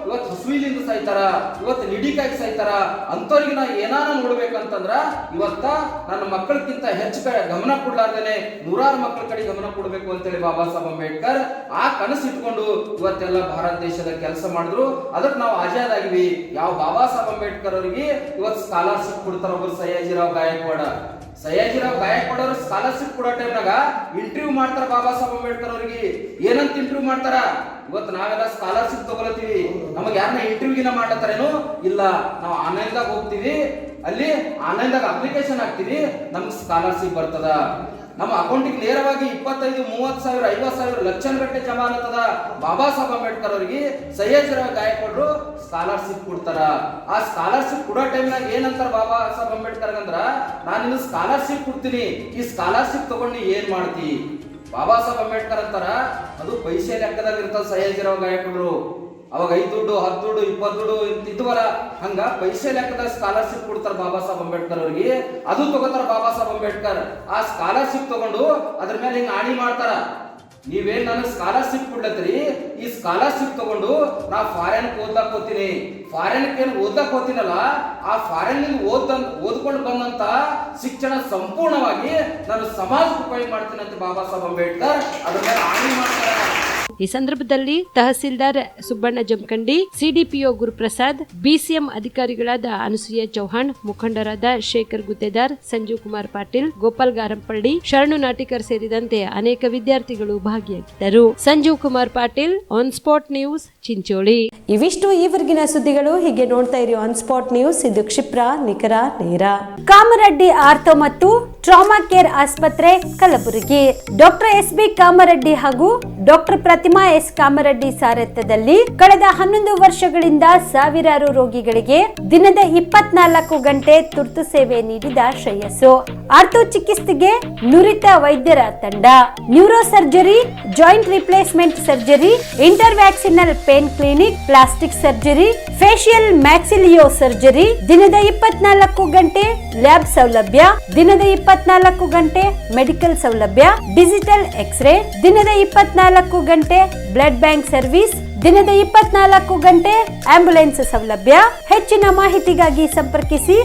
ಇವತ್ತು ಹಸುವಿಲಿಂದ ಸಾಯ್ತಾರ, ಇವತ್ತು ನಿಡಿಕಾಗಿ ಸಾಯ್ತಾರ. ಅಂತವ್ರಿಗೆ ನಾ ಏನಾರ ನೋಡ್ಬೇಕಂತಂದ್ರ ಇವತ್ತ ನನ್ನ ಮಕ್ಕಳಕ್ಕಿಂತ ಹೆಚ್ಚು ಗಮನ ಕೊಡ್ಲಾರ್ದೇನೆ 100 ಮಕ್ಕಳ ಕಡೆ ಗಮನ ಕೊಡ್ಬೇಕು ಅಂತೇಳಿ ಬಾಬಾ ಸಾಹೇಬ್ ಅಂಬೇಡ್ಕರ್ ಆ ಕನಸು ಇಟ್ಕೊಂಡು ಇವತ್ತೆಲ್ಲ ಭಾರತ ದೇಶದ ಕೆಲಸ ಮಾಡಿದ್ರು. ಅದಕ್ಕೆ ನಾವು ಆಜಾದ್ ಆಗಿವಿ. ಯಾವ ಬಾಬಾ ಸಾಹೇಬ್ ಅಂಬೇಡ್ಕರ್ ಅವರಿಗೆ ಇವತ್ತು ಸ್ಕಾಲರ್ಶಿಪ್ ಕೊಡ್ತಾರ. ಒಬ್ಬರು ಸಯ್ಯಾಜಿರಾವ್ ಗಾಯಕ್ವಾಡ ಅವರು ಸ್ಕಾಲರ್ಶಿಪ್ ಕೊಡೋ ಟೈಮ್ನಾಗ ಇಂಟರ್ವ್ಯೂ ಮಾಡ್ತಾರ. ಬಾಬಾ ಸಾಹೇಬ್ ಅಂಬೇಡ್ಕರ್ ಅವ್ರಿಗೆ ಏನಂತ ಇಂಟರ್ವ್ಯೂ ಮಾಡ್ತಾರ? ಇವತ್ತು ನಾವೆಲ್ಲ ಸ್ಕಾಲರ್ಶಿಪ್ ತಗೊಳತೀವಿ, ನಮಗೆ ಯಾರನ್ನ ಇಂಟರ್ವ್ಯೂಗಿನ ಮಾಡತ್ತಾರೇನು? ಇಲ್ಲ, ನಾವು ಆನ್ಲೈನ್ದಾಗ ಹೋಗ್ತೀವಿ, ಅಲ್ಲಿ ಆನ್ಲೈನ್ದಾಗ ಅಪ್ಲಿಕೇಶನ್ ಹಾಕ್ತೀವಿ, ನಮ್ಗೆ ಸ್ಕಾಲರ್ಶಿಪ್ ಬರ್ತದ. ನಮ್ಮ ಅಕೌಂಟಿಗೆ ನೇರವಾಗಿ 25, 30,000, 50,000 ಲಕ್ಷಗಟ್ಟಲೆ ಜಮಾ ಆಗ್ತದ. ಬಾಬಾ ಸಾಹೇಬ್ ಅಂಬೇಡ್ಕರ್ ಅವರಿಗೆ ಸಯ್ಯಾಜಿರಾವ್ ಗಾಯಕ್ವಾಡ್ರು ಸ್ಕಾಲರ್ಶಿಪ್ ಕೊಡ್ತಾರ. ಆ ಸ್ಕಾಲರ್ಶಿಪ್ ಕೊಡೋ ಟೈಮ್ನಾಗ ಏನಂತಾರ ಬಾಬಾ ಸಾಹೇಬ್ ಅಂಬೇಡ್ಕರ್ ಅಂದ್ರ, ನಾನು ನಿನ್ನ ಸ್ಕಾಲರ್ಶಿಪ್ ಕೊಡ್ತೀನಿ, ಈ ಸ್ಕಾಲರ್ಶಿಪ್ ತಗೊಂಡು ಏನ್ ಮಾಡ್ತಿ? ಬಾಬಾ ಸಾಹೇಬ್ ಅಂಬೇಡ್ಕರ್ ಅಂತಾರ, ಅದು ಪೈಸೆ ಲೆಕ್ಕದಾಗ ಇರ್ತದ. ಸಯ್ಯಾಜಿರಾವ್ ಗಾಯಕ್ವಾಡ್ರು ಅವಾಗ 5 ದುಡ್ಡು, 10 ದುಡ್ಡು, 20 ದುಡ್ಡು ಇದ್ವಲ್ಲ, ಹಂಗ ಪೈಸೆ ಲೆಕ್ಕದ ಸ್ಕಾಲರ್ಶಿಪ್ ಕೊಡ್ತಾರ ಬಾಬಾ ಸಾಹೇಬ್ ಅಂಬೇಡ್ಕರ್ ಅವ್ರಿಗೆ. ಅದು ತಗೋತಾರ ಬಾಬಾ ಸಾಹೇಬ್ ಅಂಬೇಡ್ಕರ್. ಆ ಸ್ಕಾಲರ್ಶಿಪ್ ತಗೊಂಡು ಅದ್ರ ಮೇಲೆ ಹಿಂಗ ಆಣಿ ಮಾಡ್ತಾರ, ನೀವೇನ್ ನನಗೆ ಸ್ಕಾಲರ್ಶಿಪ್ ಕೊಡ್ಲತ್ತೀರಿ, ಈ ಸ್ಕಾಲರ್ಶಿಪ್ ತಗೊಂಡು ನಾ ಫಾರಿನ್ ಓದ್ಲಾಕ್ ಹೋಗ್ತೀನಿ. ಫಾರಿನ್ ಏನ್ ಓದ್ಲಾಕ್ ಹೋಗ್ತೀನಲ್ಲ, ಆ ಫಾರಿನ್ ಓದ್ಕೊಂಡು ಬಂದಂತ ಶಿಕ್ಷಣ ಸಂಪೂರ್ಣವಾಗಿ ನಾನು ಸಮಾಜಕ್ಕೆ ಉಪಯೋಗ ಮಾಡ್ತೀನಿ ಅಂತ ಬಾಬಾ ಸಾಹೇಬ್ ಅಂಬೇಡ್ಕರ್ ಅದ್ರ ಮೇಲೆ ಆಣಿ ಮಾಡ್ತಾರ. ಈ ಸಂದರ್ಭದಲ್ಲಿ ತಹಸೀಲ್ದಾರ್ ಸುಬ್ಬಣ್ಣ ಜಮಖಂಡಿ, ಸಿಡಿಪಿಒ ಗುರುಪ್ರಸಾದ್, BCM ಅಧಿಕಾರಿಗಳಾದ ಅನಸೂಯ ಚೌಹಾಣ್, ಮುಖಂಡರಾದ ಶೇಖರ್ ಗುತ್ತೇದಾರ್, ಸಂಜೀವ್ ಕುಮಾರ್ ಪಾಟೀಲ್, ಗೋಪಾಲ್ ಗಾರಂಪಳ್ಳಿ, ಶರಣು ನಾಟಿಕರ್ ಸೇರಿದಂತೆ ಅನೇಕ ವಿದ್ಯಾರ್ಥಿಗಳು ಭಾಗಿಯಾಗಿದ್ದರು. Sanjeev Kumar Patil, on spot news, Chincholi. ಇವಿಷ್ಟು ಈವರೆಗಿನ ಸುದ್ದಿಗಳು. ಹೀಗೆ ನೋಡ್ತಾ ಇರಿ ಆನ್ ಸ್ಪಾಟ್ ನ್ಯೂಸ್. ಇದು ಕ್ಷಿಪ್ರ, ನಿಖರ, ನೇರ. ಕಾಮರೆಡ್ಡಿ ಆರ್ಥೋ ಮತ್ತು ಟ್ರಾಮಾ ಕೇರ್ ಆಸ್ಪತ್ರೆ ಕಲಬುರಗಿ. Doctor S B. ಕಾಮರೆಡ್ಡಿ ಹಾಗೂ ಡಾಕ್ಟರ್ ಪ್ರತಿಮಾ ಎಸ್. ಕಾಮರೆಡ್ಡಿ ಸಾರಥ್ಯದಲ್ಲಿ ಕಳೆದ 11 ವರ್ಷಗಳಿಂದ ಸಾವಿರಾರು ರೋಗಿಗಳಿಗೆ ದಿನದ 24 ಗಂಟೆ ತುರ್ತು ಸೇವೆ ನೀಡಿದ ಶ್ರೇಯಸ್ಸು. ಆರ್ಥೋ ಚಿಕಿತ್ಸೆಗೆ ನುರಿತ ವೈದ್ಯರ ತಂಡ, neuro surgery, joint replacement surgery, interventional pain clinic, plastic surgery, facial maxillo surgery, ದಿನದ 24 ಗಂಟೆ ಲ್ಯಾಬ್ ಸೌಲಭ್ಯ, ದಿನದ 24 ಗಂಟೆ ಮೆಡಿಕಲ್ ಸೌಲಭ್ಯ, ಡಿಜಿಟಲ್ ಎಕ್ಸ್ರೇ, ದಿನದ 24 ಗಂಟೆ ಬ್ಲಡ್ ಬ್ಯಾಂಕ್ ಸರ್ವಿಸ್, ದಿನದ 24 ಗಂಟೆ ಆಂಬ್ಯುಲೆನ್ಸ್ ಸೌಲಭ್ಯ. ಹೆಚ್ಚಿನ ಮಾಹಿತಿಗಾಗಿ ಸಂಪರ್ಕಿಸಿ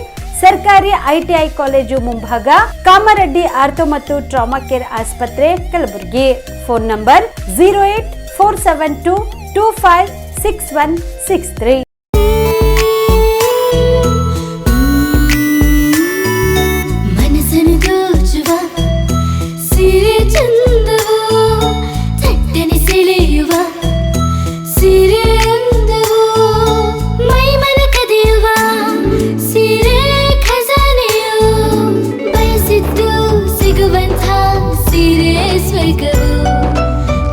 ಸರ್ಕಾರಿ ಐಟಿಐ ಕಾಲೇಜು ಮುಂಭಾಗ, ಕಾಮರೆಡ್ಡಿ ಆರ್ಥೋ ಮತ್ತು ಟ್ರಾಮಾ ಕೇರ್ ಆಸ್ಪತ್ರೆ ಕಲಬುರಗಿ. Phone number 084722566163.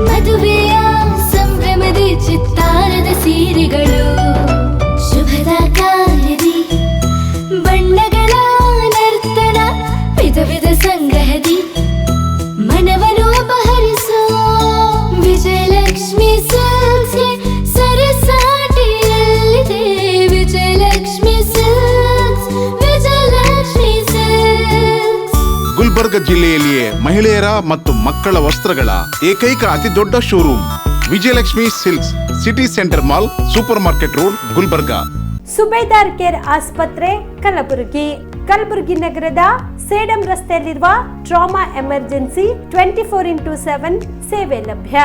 ಮದುವೆಯ ಸಂಭ್ರಮದ ಚಿತ್ತಾರದ ಸೀರೆಗಳು, ಶುಭದ ಕಾರ್ಯದಿ ಬಣ್ಣಗಳ ನರ್ತನ, ವಿಧ ವಿಧ ಸಂಗ್ರಹದಿ ಮನವನ್ನು ಅಪಹರಿಸೋ ವಿಜಯಲಕ್ಷ್ಮಿ ಸಿಲ್ಕ್ಸ್ ಸರಸಾಟಿಯಲ್ಲಿದೆ. Vijayalakshmi Silks, Vijayalakshmi Silks. ಗುಲ್ಬರ್ಗ ಜಿಲ್ಲೆಯಲ್ಲಿಯೇ ಮಹಿಳೆಯರ ಮತ್ತು ಮಕ್ಕಳ ವಸ್ತ್ರಗಳ ಏಕೈಕ ಅತಿ ದೊಡ್ಡ showroom Vijayalakshmi Silks, city centre mall, super market road, Gulbarga. Subedar care ಆಸ್ಪತ್ರೆ ಕಲಬುರಗಿ. ಕಲಬುರಗಿ ನಗರದ ಸೇಡಂ ರಸ್ತೆಯಲ್ಲಿರುವ ಟ್ರಾಮಾ ಎಮರ್ಜೆನ್ಸಿ 24x7 ಸೇವೆ ಲಭ್ಯ.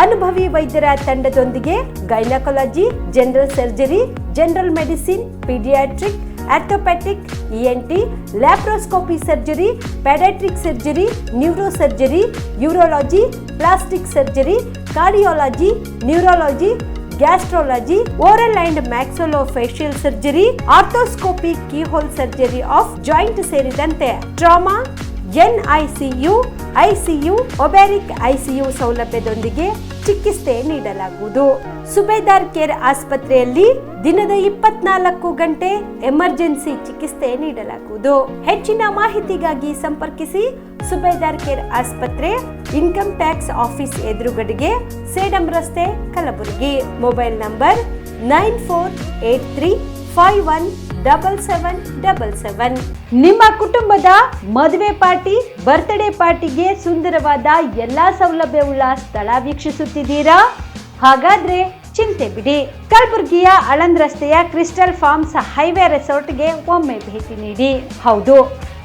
ಅನುಭವಿ ವೈದ್ಯರ ತಂಡದೊಂದಿಗೆ gynaecology, general surgery, general medicine, paediatric, orthopaedic, ENT, laparoscopy surgery, paediatric surgery, neuro surgery, urology, plastic surgery, cardiology, neurology, gastrology, oral and maxillofacial surgery, arthroscopy, keyhole surgery of joint ಸೇರಿದಂತೆ trauma, NICU, ICU, obstetric ICU ಸೌಲಭ್ಯದೊಂದಿಗೆ ಚಿಕಿತ್ಸೆ ನೀಡಲಾಗುವುದು. ಸುಬೇದಾರ್ ಕೇರ್ ಆಸ್ಪತ್ರೆಯಲ್ಲಿ ದಿನದ 24 ಗಂಟೆ ಎಮರ್ಜೆನ್ಸಿ ಚಿಕಿತ್ಸೆ ನೀಡಲಾಗುವುದು. ಹೆಚ್ಚಿನ ಮಾಹಿತಿಗಾಗಿ ಸಂಪರ್ಕಿಸಿ ಸುಬೇದಾರ್ ಕೇರ್ ಆಸ್ಪತ್ರೆ, ಇನ್ಕಮ್ ಟ್ಯಾಕ್ಸ್ ಆಫೀಸ್ ಎದುರುಗಡೆಗೆ, ಸೇಡಂ ರಸ್ತೆ, ಕಲಬುರಗಿ. Mobile number 9483517777. ನಿಮ್ಮ ಕುಟುಂಬದ ಮದುವೆ ಪಾರ್ಟಿ, ಬರ್ತ್ಡೇ ಪಾರ್ಟಿಗೆ ಸುಂದರವಾದ ಎಲ್ಲಾ ಸೌಲಭ್ಯವುಳ್ಳ ಸ್ಥಳ ವೀಕ್ಷಿಸುತ್ತಿದ್ದೀರಾ? ಹಾಗಾದ್ರೆ ಚಿಂತೆ ಬಿಡಿ. ಕಲಬುರಗಿಯ ಆಳಂದ್ ರಸ್ತೆಯ ಕ್ರಿಸ್ಟಲ್ ಫಾರ್ಮ್ಸ್ ಹೈವೇ ರೆಸಾರ್ಟ್ಗೆ ಒಮ್ಮೆ ಭೇಟಿ ನೀಡಿ. ಹೌದು,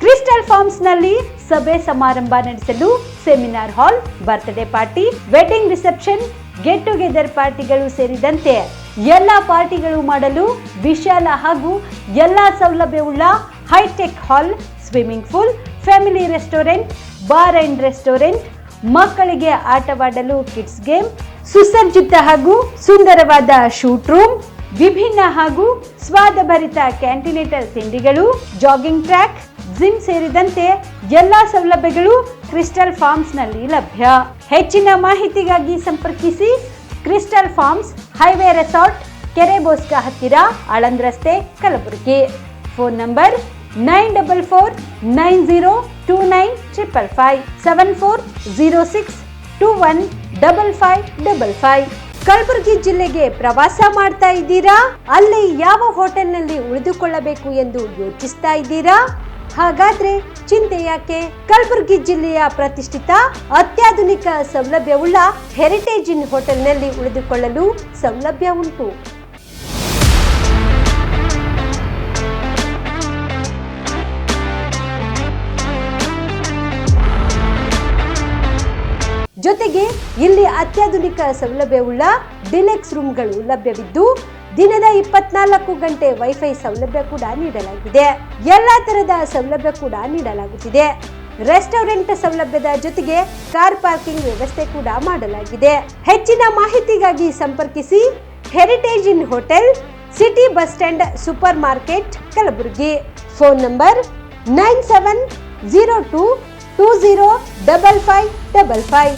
ಕ್ರಿಸ್ಟಲ್ ಫಾರ್ಮ್ಸ್ ನಲ್ಲಿ ಸಭೆ ಸಮಾರಂಭ ನಡೆಸಲು seminar hall, birthday party, wedding reception, get together ಪಾರ್ಟಿಗಳು ಸೇರಿದಂತೆ ಎಲ್ಲ ಪಾರ್ಟಿಗಳು ಮಾಡಲು ವಿಶಾಲ ಹಾಗೂ ಎಲ್ಲ ಸೌಲಭ್ಯವುಳ್ಳ hi-tech hall, swimming pool, family restaurant, bar and restaurant, ಮಕ್ಕಳಿಗೆ ಆಟವಾಡಲು ಕಿಡ್ಸ್ ಗೇಮ್, ಸುಸಜ್ಜಿತ ಹಾಗೂ ಸುಂದರವಾದ ಶೂಟ್ ರೂಮ್, ವಿಭಿನ್ನ ಹಾಗೂ ಸ್ವಾದಭರಿತ ಕ್ಯಾಂಟಿನೇಟರ್ ತಿಂಡಿಗಳು, ಜಾಗಿಂಗ್ ಟ್ರ್ಯಾಕ್, ಜಿಮ್ ಸೇರಿದಂತೆ ಎಲ್ಲಾ ಸೌಲಭ್ಯಗಳು ಕ್ರಿಸ್ಟಲ್ ಫಾರ್ಮ್ಸ್ ನಲ್ಲಿ ಲಭ್ಯ. ಹೆಚ್ಚಿನ ಮಾಹಿತಿಗಾಗಿ ಸಂಪರ್ಕಿಸಿ ಕ್ರಿಸ್ಟಲ್ ಫಾರ್ಮ್ಸ್ ಹೈವೇ ರೆಸಾರ್ಟ್, ಕೆರೆ ಬೋಸ್ಕ ಹತ್ತಿರ, ಆಳಂದ್ ರಸ್ತೆ, ಕಲಬುರಗಿ. Phone number 9490295555 7406215555. ಕಲಬುರಗಿ ಜಿಲ್ಲೆಗೆ ಪ್ರವಾಸ ಮಾಡ್ತಾ ಇದ್ದೀರಾ? ಅಲ್ಲಿ ಯಾವ ಹೋಟೆಲ್ನಲ್ಲಿ ಉಳಿದುಕೊಳ್ಳಬೇಕು ಎಂದು ಯೋಚಿಸ್ತಾ ಇದ್ದೀರಾ? ಹಾಗಾದ್ರೆ ಚಿಂತೆ ಯಾಕೆ? ಕಲಬುರಗಿ ಜಿಲ್ಲೆಯ ಪ್ರತಿಷ್ಠಿತ ಅತ್ಯಾಧುನಿಕ ಸೌಲಭ್ಯವುಳ್ಳ ಹೆರಿಟೇಜ್ ಇನ್ ಹೋಟೆಲ್ನಲ್ಲಿ ಉಳಿದುಕೊಳ್ಳಲು ಸೌಲಭ್ಯ ಉಂಟು. ಜೊತೆಗೆ ಇಲ್ಲಿ ಅತ್ಯಾಧುನಿಕ ಸೌಲಭ್ಯವುಳ್ಳ ಡಿಲೆಕ್ಸ್ ರೂಮ್ಗಳು ಲಭ್ಯವಿದ್ದು ದಿನದ 24 ಗಂಟೆ ವೈಫೈ ಸೌಲಭ್ಯ ಕೂಡ ನೀಡಲಾಗಿದೆ. ಎಲ್ಲಾ ತರಹದ ಸೌಲಭ್ಯ ಕೂಡ ನೀಡಲಾಗುತ್ತಿದೆ. ರೆಸ್ಟೋರೆಂಟ್ ಸೌಲಭ್ಯದ ಜೊತೆಗೆ ಕಾರ್ ಪಾರ್ಕಿಂಗ್ ವ್ಯವಸ್ಥೆ ಕೂಡ ಮಾಡಲಾಗಿದೆ. ಹೆಚ್ಚಿನ ಮಾಹಿತಿಗಾಗಿ ಸಂಪರ್ಕಿಸಿ Heritage Inn Hotel, city bus stand, super market, Kalaburagi. Phone number 9702205555.